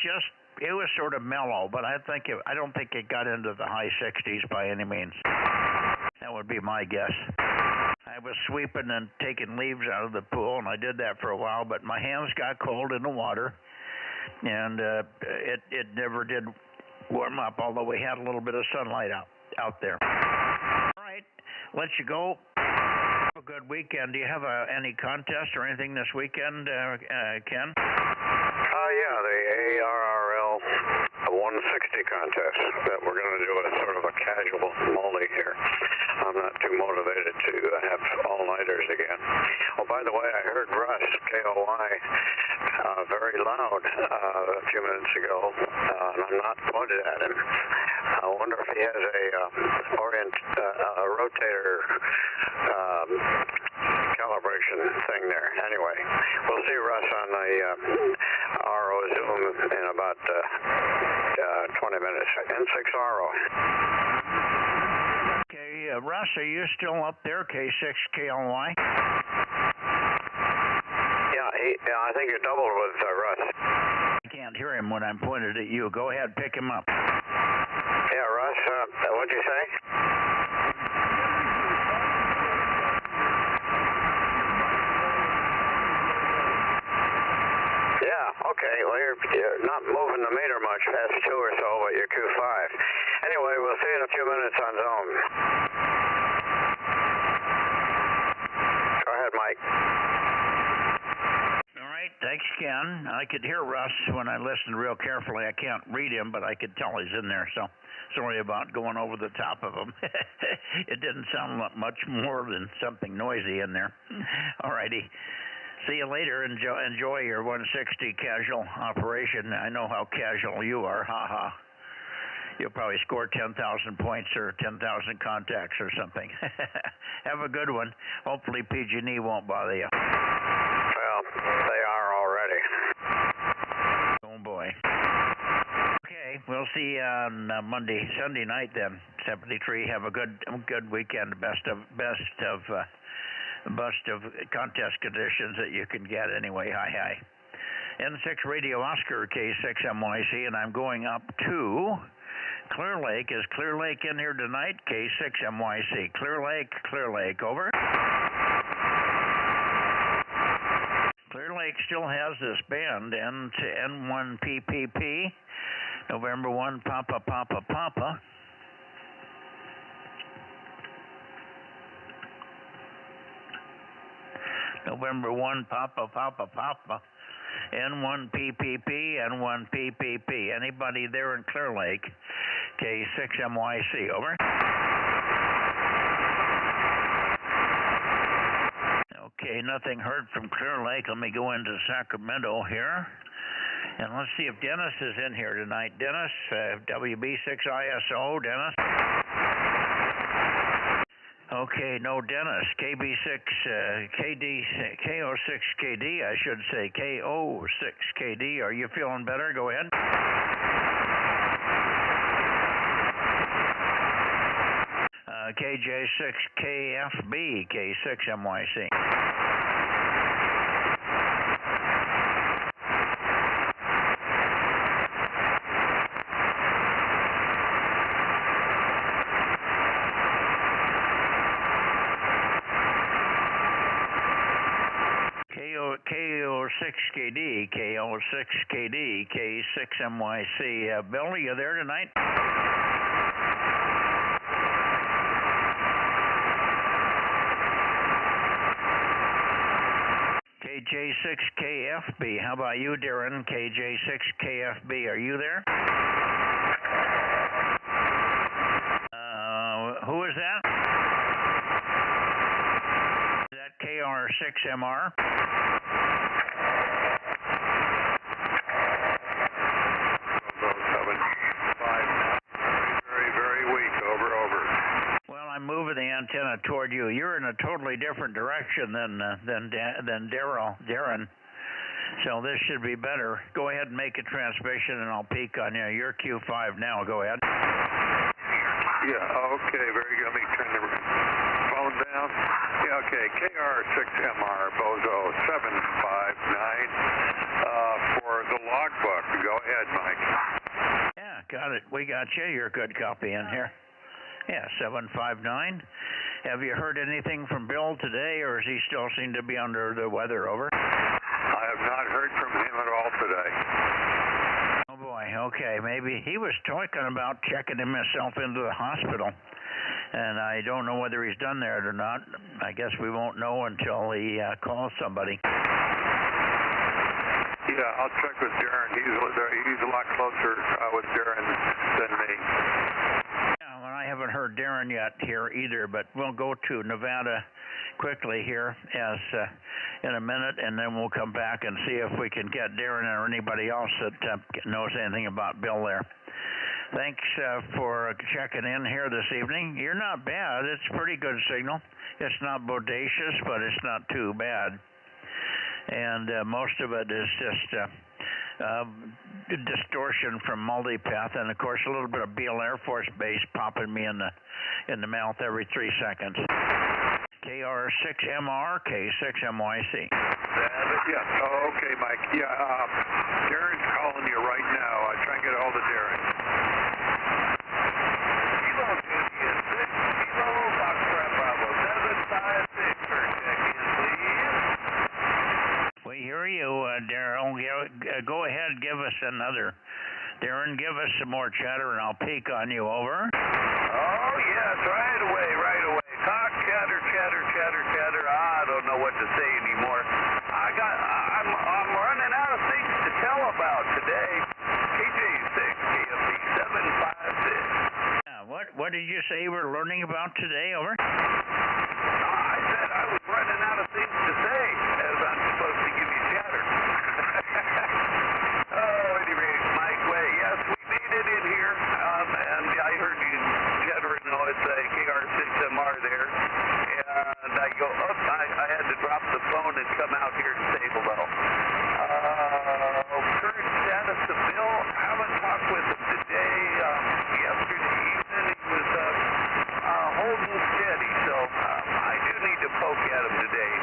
sort of mellow, but I don't think it got into the high 60s by any means. That would be my guess. I was sweeping and taking leaves out of the pool, and I did that for a while, but my hands got cold in the water, and it never did warm up, although we had a little bit of sunlight out there. All right, let you go. Have a good weekend. Do you have any contest or anything this weekend, Ken? Yeah, the ARRL 160 contest that we're going to do as sort of a casual multi here. I'm not too motivated to have all-nighters again. Oh, by the way, I heard Russ, KOI, very loud a few minutes ago, and I'm not pointed at him. I wonder if he has a rotator calibration thing there. Anyway, we'll see Russ on the RO Zoom in about 20 minutes. N6RO. Okay, Russ, are you still up there, K6KLY? Yeah, I think you doubled with Russ. I can't hear him when I'm pointed at you. Go ahead, pick him up. Yeah, Russ, what'd you say? Yeah, okay. Well, you're not moving the meter much past 2 or so, but you're Q5. Anyway, we'll see you in a few minutes on Zone. Go ahead, Mike. All right, thanks, Ken. I could hear Russ when I listened real carefully. I can't read him, but I could tell he's in there, so sorry about going over the top of him. It didn't sound much more than something noisy in there. All righty. See you later. Enjoy your 160 casual operation. I know how casual you are. Ha ha. You'll probably score 10,000 points or 10,000 contacts or something. Have a good one. Hopefully PG&E won't bother you. Well, they are already. Oh boy. Okay, we'll see you on Sunday night then. 73. Have a good weekend. Best of contest conditions that you can get anyway. Hi. N6 Radio Oscar K6MYC, and I'm going up to Clear Lake. Is Clear Lake in here tonight? K6MYC. Clear Lake, over. Clear Lake still has this band, N1PPP, November 1, Papa. November 1, Papa, N1PPP, N1PPP. Anybody there in Clear Lake? K6MYC, over. Okay, nothing heard from Clear Lake. Let me go into Sacramento here. And let's see if Dennis is in here tonight. Dennis, WB6ISO, Dennis. Okay, no Dennis. KO6KD, I should say. KO6KD. Are you feeling better? Go ahead. KJ6KFB, K6MYC. KO6KD, K6MYC. Bill, are you there tonight? KJ6KFB. How about you, Darren? KJ6KFB. Are you there? Who is that? Is that KR6MR? Very weak. Over. Well, I'm moving the antenna toward you. You're in a totally different direction than Darren. So this should be better. Go ahead and make a transmission, and I'll peek on you. You're Q5 now. Go ahead. Yeah, okay, very good. Let me turn the phone down. Yeah, okay, KR6MR, Bozo 759 for the logbook. Go ahead, Mike. Yeah, got it. We got you. You're a good copy in here. Yeah, 759. Have you heard anything from Bill today, or does he still seem to be under the weather? Over. I have not heard from him at all today. Oh boy, okay, maybe he was talking about checking himself into the hospital, and I don't know whether he's done that or not. I guess we won't know until he calls somebody. Yeah, I'll check with Darren. He's a lot closer with Darren than me. Yeah, well, I haven't heard Darren yet here either, but we'll go to Nevada quickly here as in a minute, and then we'll come back and see if we can get Darren or anybody else that knows anything about Bill there. Thanks for checking in here this evening. You're not bad. It's a pretty good signal. It's not bodacious, but it's not too bad. And most of it is just distortion from multipath, and of course a little bit of Beale Air Force Base popping me in the mouth every 3 seconds. KR6MR, K6MYC. Yeah, okay, Mike. Yeah, Darren's calling you right now. I try and get a hold of Darren. Kilo India 6, Kilo Foxtrot Bravo 756 for check-in, please. We hear you, Darren. Go ahead, give us another. Darren, give us some more chatter, and I'll peek on you. Over. Oh, yes, right away. Talk, chatter. I don't know what to say anymore. I'm running out of things to tell about today. KJ6, KFB 756. Yeah, what did you say you were learning about today? Over. I said I was running out of things to say, as I'm supposed to give you chatter. Oh, anyway, Mike, yes, we made it in here, and I heard you chattering with KR6MR there, and I go, I had to drop the phone and come out here and say hello. Current status of Bill, I haven't talked with him today. Yesterday evening he was holding steady, so I do need to poke at him today.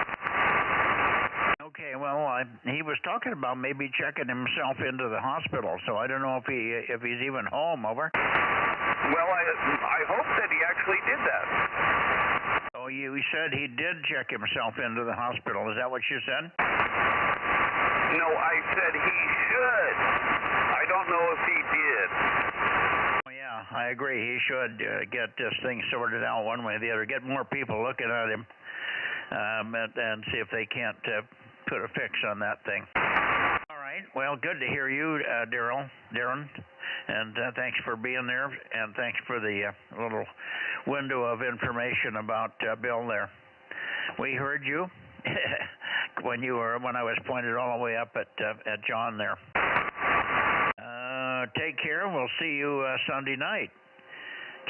Okay, well, he was talking about maybe checking himself into the hospital, so I don't know if he's even home. Over. Well, I hope that he actually did that. Oh, you said he did check himself into the hospital. Is that what you said? No, I said he should. I don't know if he did. Oh, yeah, I agree. He should get this thing sorted out one way or the other. Get more people looking at him and see if they can't put a fix on that thing. All right. Well, good to hear you, Darren. And thanks for being there, and thanks for the little window of information about Bill there. We heard you when I was pointed all the way up at John there. Take care. We'll see you Sunday night.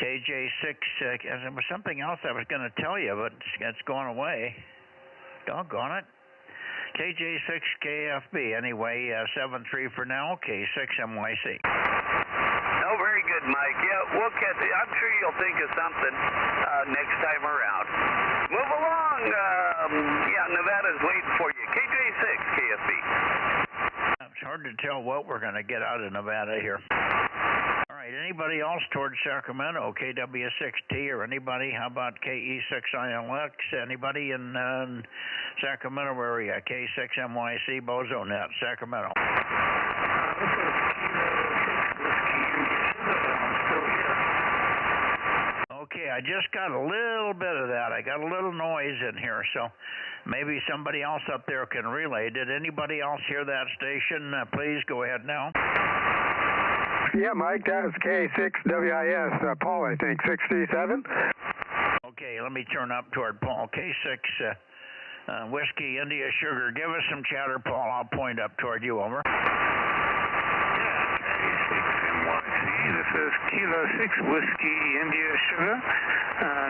KJ6. There was something else I was going to tell you, but it's gone away. Doggone it. KJ6KFB. Anyway, 73 for now. K6MYC. Oh, very good, Mike. Yeah, we'll catch it. I'm sure you'll think of something next time around. Move along. Nevada's waiting for you. KJ6 KFB. It's hard to tell what we're going to get out of Nevada here. All right, anybody else towards Sacramento? KW6T or anybody? How about KE6ILX? Anybody in Sacramento area? K6MYC, Bozo Net, Sacramento. Okay, I just got a little bit of that. I got a little noise in here, so maybe somebody else up there can relay. Did anybody else hear that station? Please go ahead now. Yeah, Mike, that was K6WIS, Paul, I think, 67. Okay, let me turn up toward Paul. K6, Whiskey, India, Sugar. Give us some chatter, Paul. I'll point up toward you, over. Yeah, K6NYC. This is Kilo 6 Whiskey India Sugar,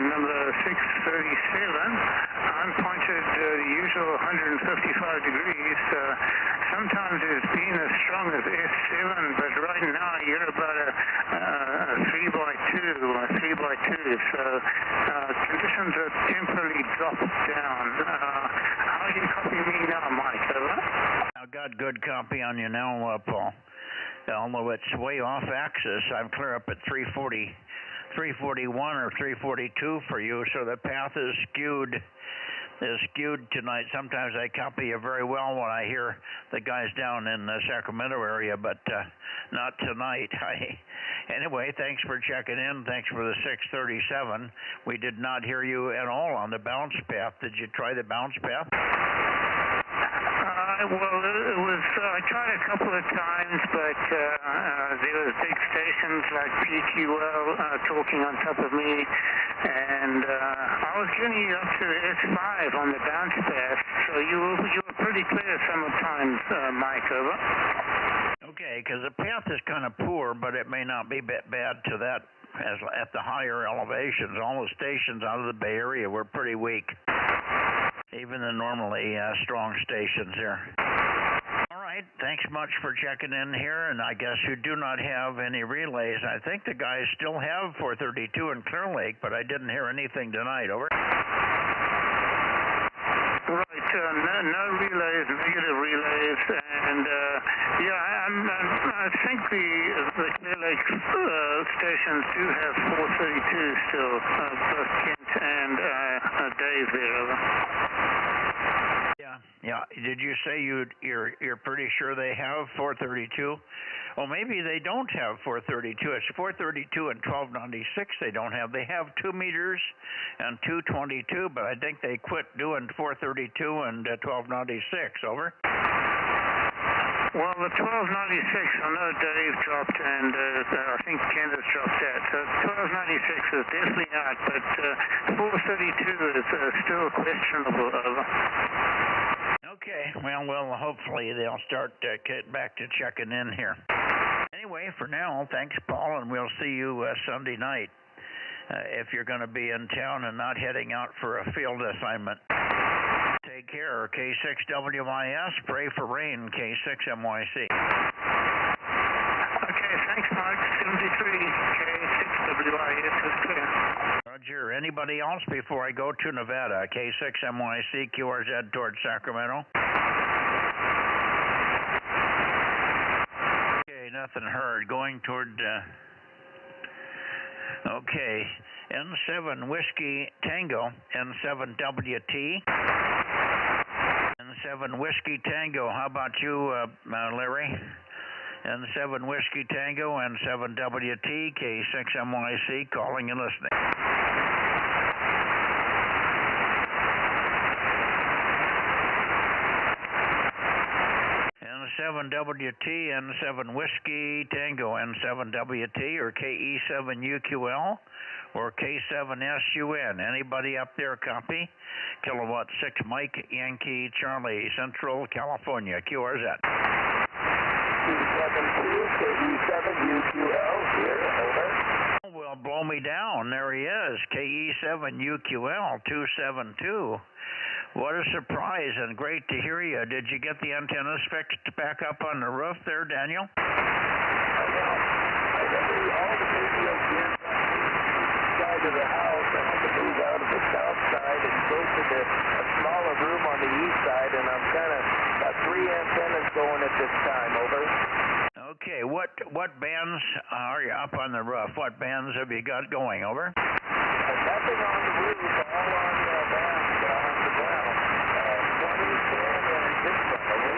number 637. I'm pointed the usual 155 degrees. Sometimes it's been as strong as S7, but right now you're about a 3x2 or 3x2. So conditions are temporarily dropped down. How do you copy me now, Mike? Over? I've got good copy on you now, Paul. Although it's way off axis, I'm clear up at 341 or 342 for you, so the path is skewed tonight. Sometimes I copy you very well when I hear the guys down in the Sacramento area, but not tonight. Anyway, thanks for checking in. Thanks for the 637. We did not hear you at all on the bounce path. Did you try the bounce path? Well, it was, I tried a couple of times, but there was big stations like PQL talking on top of me, and I was getting you up to S5 on the bounce path, so you were pretty clear sometimes, Mike, over. Okay, because the path is kind of poor, but it may not be bad to that as at the higher elevations. All the stations out of the Bay Area were pretty weak. Even the normally strong stations here. All right, thanks much for checking in here, and I guess you do not have any relays. I think the guys still have 432 in Clear Lake, but I didn't hear anything tonight. Over. Right, no relays, negative relays, and I think the Clear Lake stations do have 432 still, both Kent and Dave there. Over. Yeah. Did you say you're pretty sure they have 432? Well, maybe they don't have 432. It's 432 and 1296 they don't have. They have 2 meters and 222, but I think they quit doing 432 and 1296. Over. Well, the 1296, I know Dave dropped, and I think Kent has dropped that. So 1296 is definitely out, but 432 is still questionable. Over. Okay, well, hopefully they'll start get back to checking in here. Anyway, for now, thanks, Paul, and we'll see you Sunday night if you're going to be in town and not heading out for a field assignment. Take care. K6WIS, pray for rain, K6MYC. Okay, thanks, Mark. 73, K6WIS is clear. Roger. Anybody else before I go to Nevada? K6MYC, QRZ towards Sacramento. Okay, nothing heard. Going toward... Okay, N7 Whiskey Tango, N7WT. N7 Whiskey Tango. How about you, Larry? N7 Whiskey Tango, N7WT, K6MYC, calling and listening. N7WT, N7 Whiskey Tango, N7WT, or KE7UQL, or K7SUN. Anybody up there copy? Kilowatt 6 Mike Yankee Charlie, Central California, QRZ. KE7UQL here, over. Well, blow me down. There he is. KE7UQL 272. What a surprise and great to hear you. Did you get the antennas fixed back up on the roof there, Daniel? I know. I got all the videos here from the side of the house. I had to move out of the south side and go to a smaller room on the east side, and I'm kind of got 3 antennas going at this time. Over. Okay, what bands are you up on the roof? What bands have you got going? Over. Nothing on the roof, all on the bands on the ground. 20, 10, and this one. Over.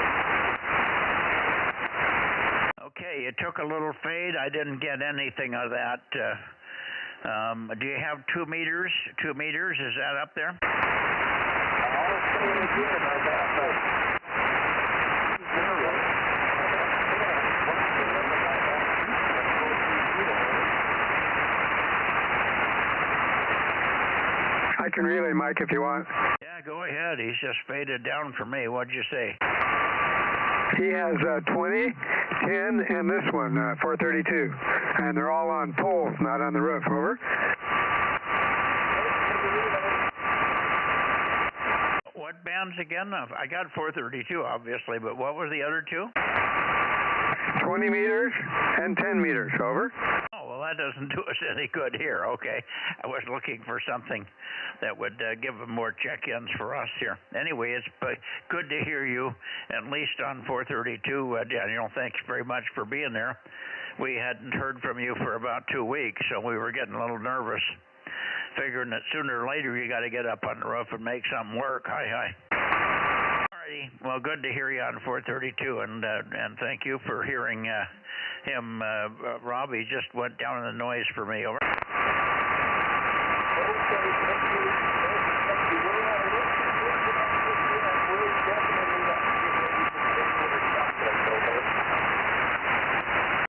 Okay, you took a little fade. I didn't get anything of that. Do you have 2 meters? 2 meters, is that up there? I'll say it again. I got I can relay, Mike, if you want. Yeah, go ahead. He's just faded down for me. What'd you say? He has 20, 10, and this one, 432. And they're all on poles, not on the roof. Over. What bands again? I got 432, obviously, but what were the other two? 20 meters and 10 meters. Over. Oh, well, that doesn't do us any good here. Okay. I was looking for something that would give them more check-ins for us here. Anyway, it's good to hear you, at least on 432. Daniel, thanks very much for being there. We hadn't heard from you for about 2 weeks, so we were getting a little nervous, figuring that sooner or later you got to get up on the roof and make something work. Hi. Alrighty. Well, good to hear you on 432, and thank you for hearing him. Robbie just went down in the noise for me. Over.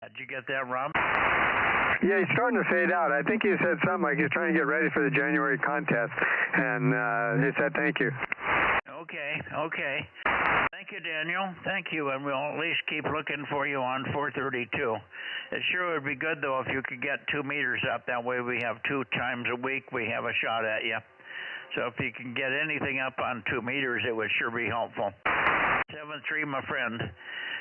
Did you get that, Rob? Yeah, he's starting to fade out. I think he said something like he's trying to get ready for the January contest, and he said thank you. Okay. Thank you, Daniel. Thank you, and we'll at least keep looking for you on 432. It sure would be good, though, if you could get 2 meters up. That way we have 2 times a week we have a shot at you. So if you can get anything up on 2 meters, it would sure be helpful. 7-3, my friend.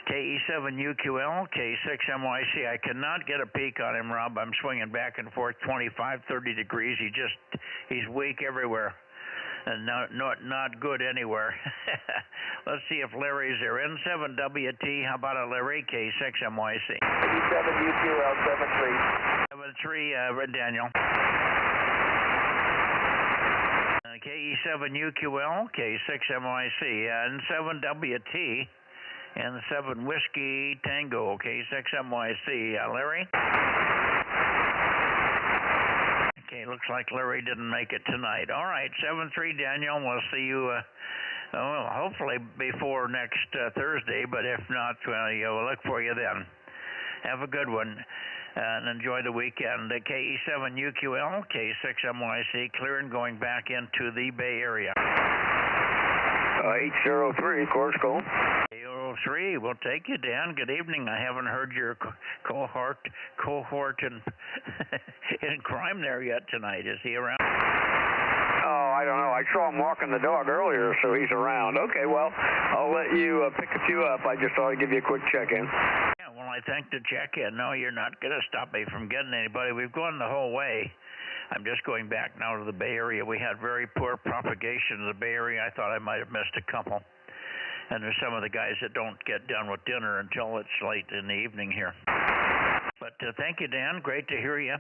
KE7UQL, K6MYC. I cannot get a peek on him, Rob. I'm swinging back and forth 25, 30 degrees. He's weak everywhere. And not good anywhere. Let's see if Larry's there. N7WT, how about a Larry? K6MYC. K7UQL 7-3, Daniel. KE7UQL, K6MYC, N7WT, N7 Whiskey Tango, K6MYC. Larry? Okay, looks like Larry didn't make it tonight. All right, 7-3, Daniel. We'll see you, hopefully before next Thursday, but if not, we'll look for you then. Have a good one, and enjoy the weekend. KE7UQL, K6MYC, clear and going back into the Bay Area. 803, course goal. 803, we'll take you, Dan. Good evening. I haven't heard your cohort in crime there yet tonight. Is he around? Oh, I don't know. I saw him walking the dog earlier, so he's around. Okay, well, I'll let you pick a few up. I just thought I'd give you a quick check-in. Yeah, well, I think the check-in. No, you're not going to stop me from getting anybody. We've gone the whole way. I'm just going back now to the Bay Area. We had very poor propagation in the Bay Area. I thought I might have missed a couple. And there's some of the guys that don't get done with dinner until it's late in the evening here. But thank you, Dan. Great to hear you.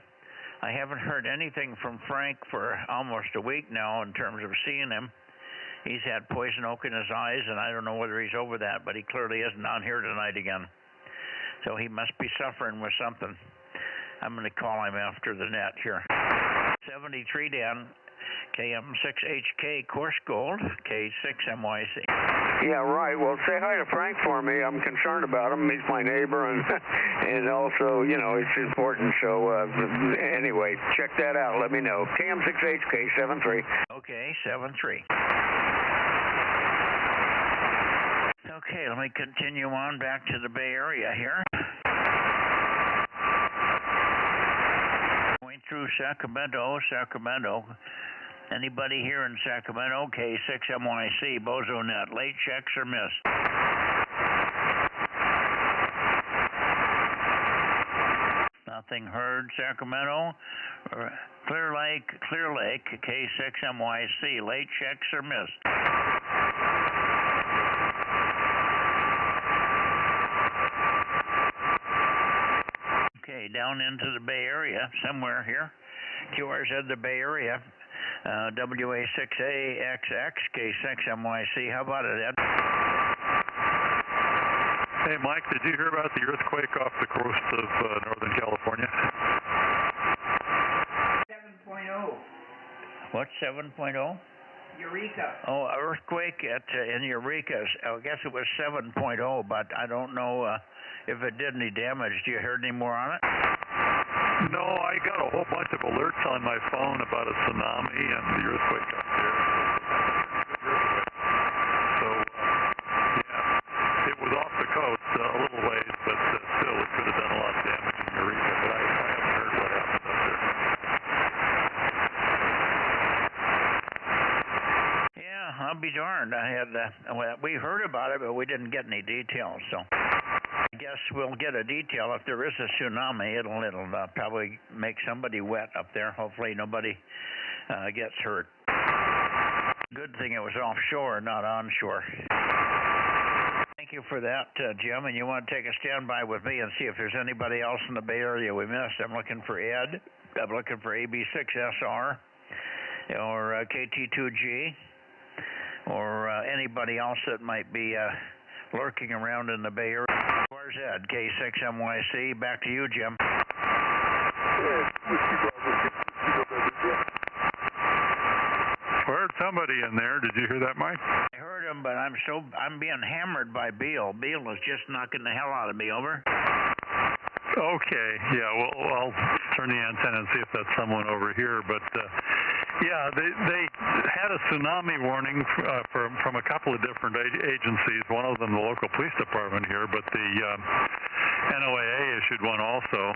I haven't heard anything from Frank for almost a week now in terms of seeing him. He's had poison oak in his eyes, and I don't know whether he's over that, but he clearly isn't on here tonight again. So he must be suffering with something. I'm going to call him after the net here. 73, Dan. KM6HK, course gold, K6MYC. Yeah, right. Well, say hi to Frank for me. I'm concerned about him. He's my neighbor, and also, it's important. So, anyway, check that out. Let me know. KM6HK 73. Okay, 73. Okay, let me continue on back to the Bay Area here. Going through Sacramento. Anybody here in Sacramento? K6MYC, Bozo Net. Late checks or missed? Nothing heard, Sacramento. Clear Lake, K6MYC. Late checks or missed? Okay, down into the Bay Area, somewhere here. QRZ, the Bay Area. WA6AXX, K6MYC. How about it, Ed? Hey, Mike, did you hear about the earthquake off the coast of Northern California? 7.0. What, 7.0? Eureka. Oh, earthquake in Eureka. I guess it was 7.0, but I don't know if it did any damage. Do you hear any more on it? No, I got a whole bunch of alerts on my phone about a tsunami and the earthquake up there. So, yeah, it was off the coast. I'll be darned. We heard about it, but we didn't get any details. So I guess we'll get a detail. If there is a tsunami, it'll probably make somebody wet up there. Hopefully nobody gets hurt. Good thing it was offshore, not onshore. Thank you for that, Jim. And you want to take a standby with me and see if there's anybody else in the Bay Area we missed. I'm looking for Ed. I'm looking for AB6SR or KT2G or anybody else that might be lurking around in the Bay Area. Where's Ed? K6MYC. Back to you, Jim. Heard somebody in there. Did you hear that, Mike? I heard him, but I'm being hammered by Beal. Beal is just knocking the hell out of me. Over. Okay. Yeah. Well, I'll turn the antenna and see if that's someone over here. But yeah, they had a tsunami warning from a couple of different agencies. One of them, the local police department here, but the NOAA issued one also.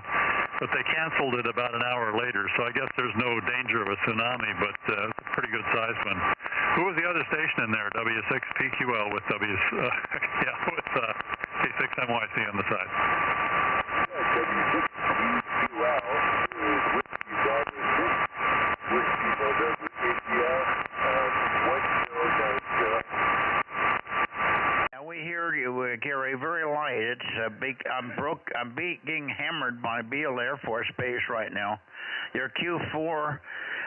But they canceled it about an hour later, so I guess there's no danger of a tsunami, but it's a pretty good sized one. Who was the other station in there? W6PQL with K6MYC on the side. W6PQL is Whiskey Bravo 6, Whiskey November ATL 1090. Now we hear you, Gary, very light. It's I'm being hammered by Beale Air Force Base right now. Your Q4,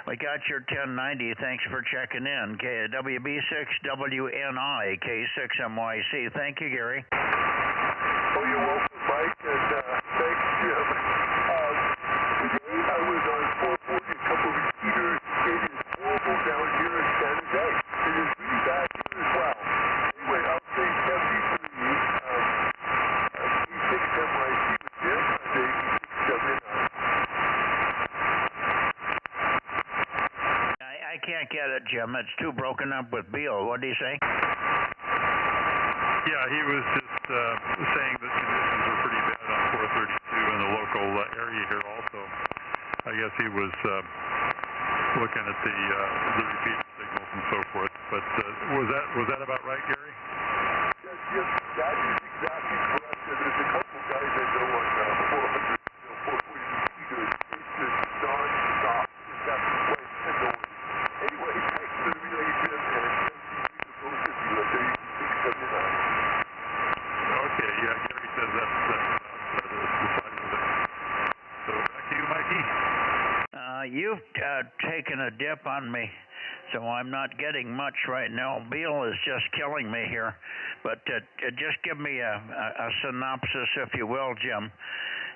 we got your 1090. Thanks for checking in. WB6WNI K6MYC. Thank you, Gary. Oh, you're welcome, Mike, and thanks, Jim. Today I was on 440, a couple of repeaters. It is horrible down here in San Jose. It is really bad here as well. Anyway, I'll say 73. K6MYC with Jim on the 86WNI. I can't get it, Jim. It's too broken up with Beale. What did he say? Yeah, he was just saying that conditions were pretty bad on 432 in the local area here also. I guess he was looking at the repeater signals and so forth. But was that about right, Gary? Yes, Jim, that is exactly correct. There's a couple guys I know on 400, 440 repeaters. It's just non-stop. It's that way. Anyway, thanks for the relay, Jim, and thank you to both of you at WB6WNI. Okay, yeah, Gary says that's the size of it. So back to you, Mikey. You've taken a dip on me, so I'm not getting much right now. Beale is just killing me here, but just give me a synopsis, if you will, Jim,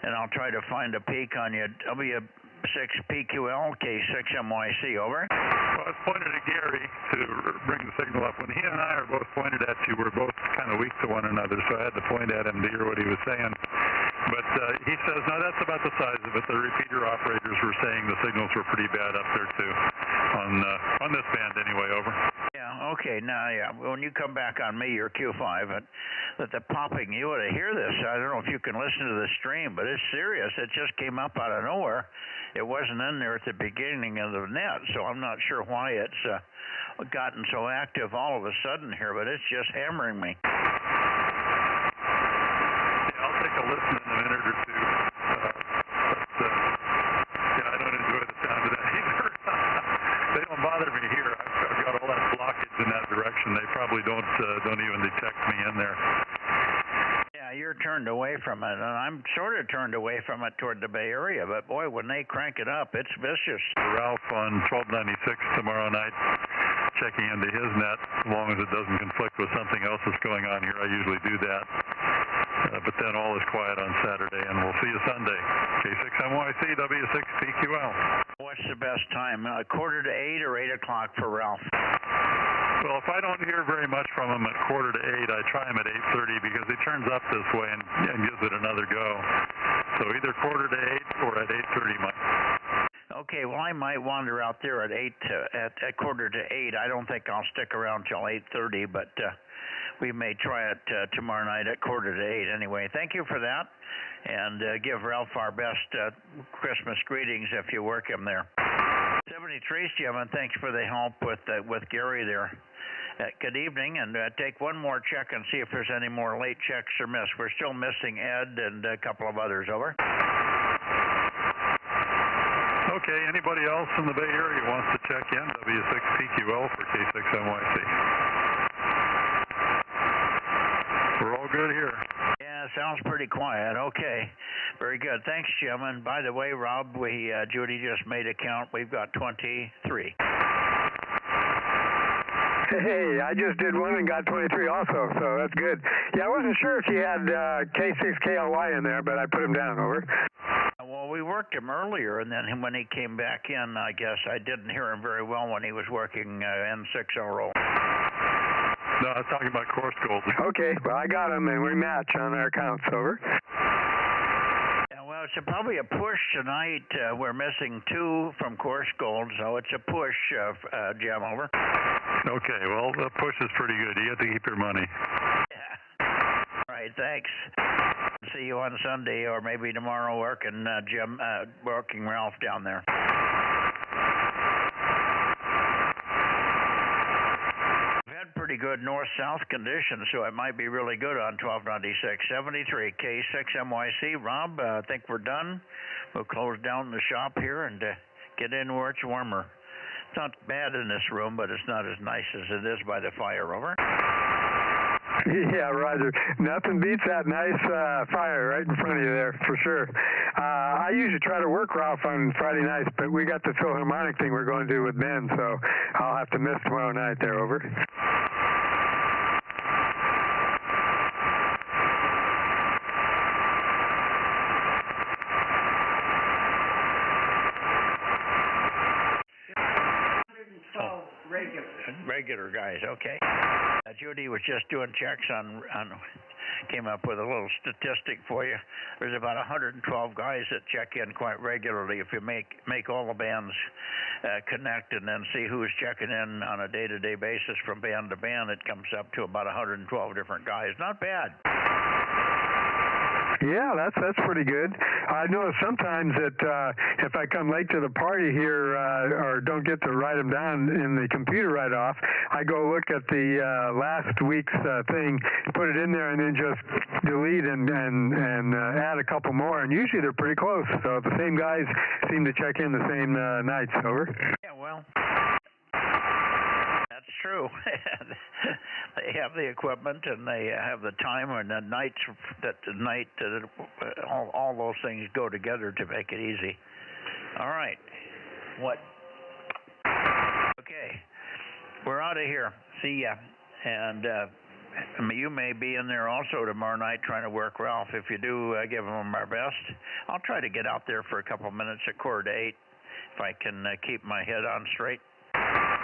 and I'll try to find a peak on you. W6PQL K6MYC, over. Well, I was pointed at Gary to bring the signal up. When he and I are both pointed at you, we're both kind of weak to one another, so I had to point at him to hear what he was saying. But he says, no, that's about the size of it. The repeater operators were saying the signals were pretty bad up there, too, on this band anyway, over. Yeah, okay, now, yeah, when you come back on me, you're Q5, but the popping, you ought to hear this. I don't know if you can listen to the stream, but it's serious. It just came up out of nowhere. It wasn't in there at the beginning of the net, so I'm not sure why it's gotten so active all of a sudden here, but it's just hammering me. Yeah, I'll take a listen in a minute or two. Yeah, I don't enjoy the sound of that either. They don't bother me here. I've got all that blockage in that direction. They probably don't even detect me in there. Yeah, you're turned away from it, and I'm sort of turned away from it toward the Bay Area, but boy, when they crank it up, it's vicious. Ralph on 1296 tomorrow night, checking into his net, as long as it doesn't conflict with something else that's going on here. I usually do that. But then all is quiet on Saturday, and we'll see you Sunday. K6MYC, W6PQL. What's the best time? 7:45 or 8 o'clock for Ralph? Well, if I don't hear very much from him at 7:45, I try him at 8:30 because he turns up this way and gives it another go. So either 7:45 or at 8:30, Mike. Okay, well, I might wander out there at 7:45. I don't think I'll stick around till 8:30, but we may try it tomorrow night at 7:45 anyway. Thank you for that, and give Ralph our best Christmas greetings if you work him there. 73's Jim, and thanks for the help with Gary there. Good evening, and take one more check and see if there's any more late checks or missed. We're still missing Ed and a couple of others. Over. Okay, anybody else in the Bay Area wants to check in? W6PQL for K6NYC. We're all good here. Yeah, sounds pretty quiet. Okay, very good. Thanks, Jim. And by the way, Rob, Judy just made a count. We've got 23. Hey, I just did one and got 23 also, so that's good. Yeah, I wasn't sure if you had K6KLY in there, but I put him down. Over. Well, we worked him earlier, and then when he came back in, I guess I didn't hear him very well when he was working N6RO. No, I was talking about course gold. Okay, well, I got him, and we match on our counts. Over. Yeah, well, it's probably a push tonight. We're missing 2 from course gold, so it's a push, Jim. Over. Okay, well, the push is pretty good. You have to keep your money. Yeah. All right, thanks. See you on Sunday or maybe tomorrow working Jim, working Ralph down there. We've had pretty good north-south conditions, so it might be really good on 1296. 73 K6MYC. Rob, I think we're done. We'll close down the shop here and get in where it's warmer. It's not bad in this room, but it's not as nice as it is by the fire. Over. Yeah, Roger. Nothing beats that nice fire right in front of you there, for sure. I usually try to work Ralph on Friday nights, but we got the Philharmonic thing we're going to do with Ben, so I'll have to miss tomorrow night there. Over. Regular guys, okay. Judy was just doing checks on came up with a little statistic for you. There's about 112 guys that check in quite regularly. If you make all the bands connect and then see who's checking in on a day-to-day basis from band to band, it comes up to about 112 different guys. Not bad. Yeah, that's pretty good. I know sometimes that if I come late to the party here or don't get to write them down in the computer right off, I go look at the last week's thing, put it in there, and then just delete and add a couple more. And usually they're pretty close. So the same guys seem to check in the same nights. Over. Yeah, well, that's true. They have the equipment and they have the time, and the nights all those things go together to make it easy. All right. What? Okay. We're out of here. See ya. And you may be in there also tomorrow night trying to work Ralph. If you do, give him our best. I'll try to get out there for a couple minutes at 7:45 if I can keep my head on straight.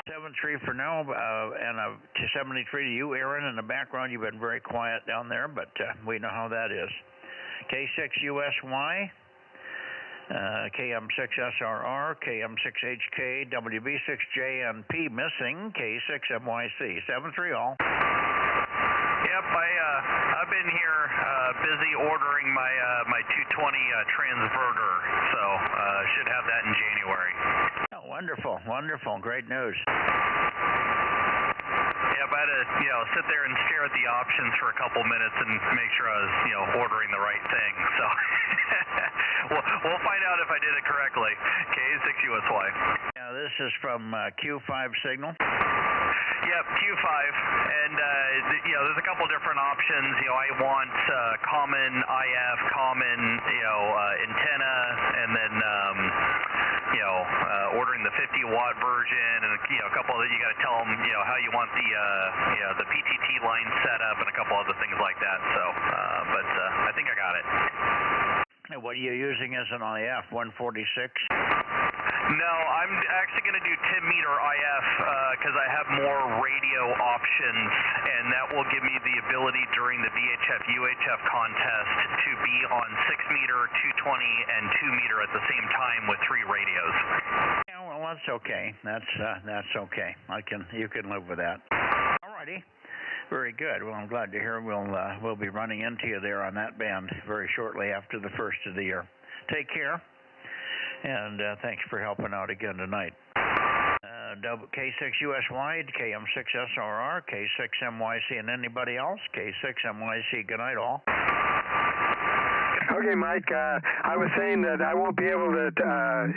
73 for now, and 73 to you, Aaron. In the background, you've been very quiet down there, but we know how that is. K6USY, KM6SRR, KM6HK, WB6JNP missing, K6MYC. 73 all. Yep, I've been here busy ordering my 220 transverter, so should have that in January. Oh, wonderful, wonderful, great news. Yeah, I had to sit there and stare at the options for a couple minutes and make sure I was ordering the right thing. So we'll find out if I did it correctly. K6USY. Yeah, this is from Q5 signal. Yep, Q5, and there's a couple different options. I want common IF, common antenna, and then ordering the 50-watt version, and a couple of you got to tell them how you want the PTT line set up, and a couple other things like that. So, but I think I got it. What are you using as an IF? 146? No, I'm actually going to do 10-meter IF because I have more radio options, and that will give me the ability during the VHF-UHF contest to be on 6-meter, 220, and 2-meter at the same time with 3 radios. Yeah, well, that's okay. That's okay. You can live with that. All righty. Very good. Well, I'm glad to hear we'll be running into you there on that band very shortly after the first of the year. Take care. And thanks for helping out again tonight. K6USY, KM6SRR, K6MYC, and anybody else? K6MYC, good night all. Okay, Mike, I was saying that I won't be able to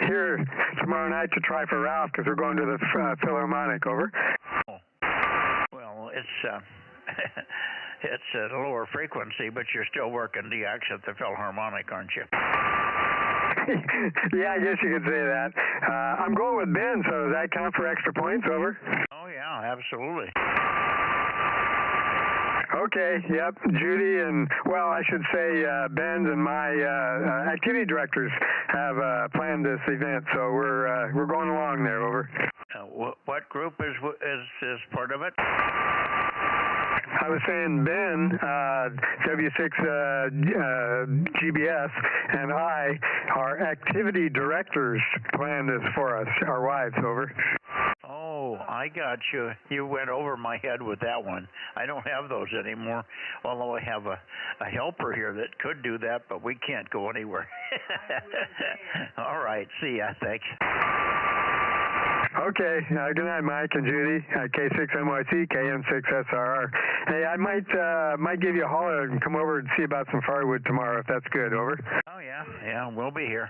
hear tomorrow night to try for Ralph because we're going to the Philharmonic, over. Oh. Well, it's it's at a lower frequency, but you're still working DX at the Philharmonic, aren't you? Yeah, I guess you could say that. I'm going with Ben, so does that count for extra points, over? Oh, yeah, absolutely. Okay, yep. Judy and, well, I should say Ben's and my activity directors have planned this event, so we're going along there, over. What group is part of it? I was saying Ben, W6 GBS, and I, our activity directors, planned this for us, our wives, over. Oh, I got you. You went over my head with that one. I don't have those anymore, although I have a helper here that could do that, but we can't go anywhere. All right, see ya. Thanks. Okay, good night, Mike and Judy. K6NYC, KM6SRR. Hey, I might give you a holler and come over and see about some firewood tomorrow, if that's good, over. Oh, yeah, we'll be here.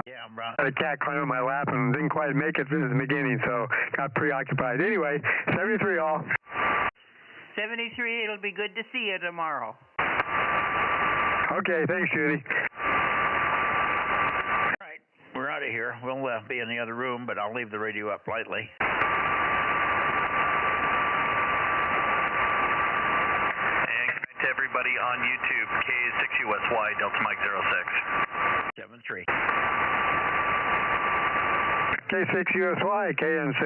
Yeah, Brown. I had a cat climb on my lap and didn't quite make it in the beginning, so got preoccupied. Anyway, 73 all. 73, it'll be good to see you tomorrow. Okay, thanks, Judy. We're out of here. We'll be in the other room, but I'll leave the radio up lightly. And good night to everybody on YouTube, K6USY, Delta Mike 06. 73. K6USY, KN6.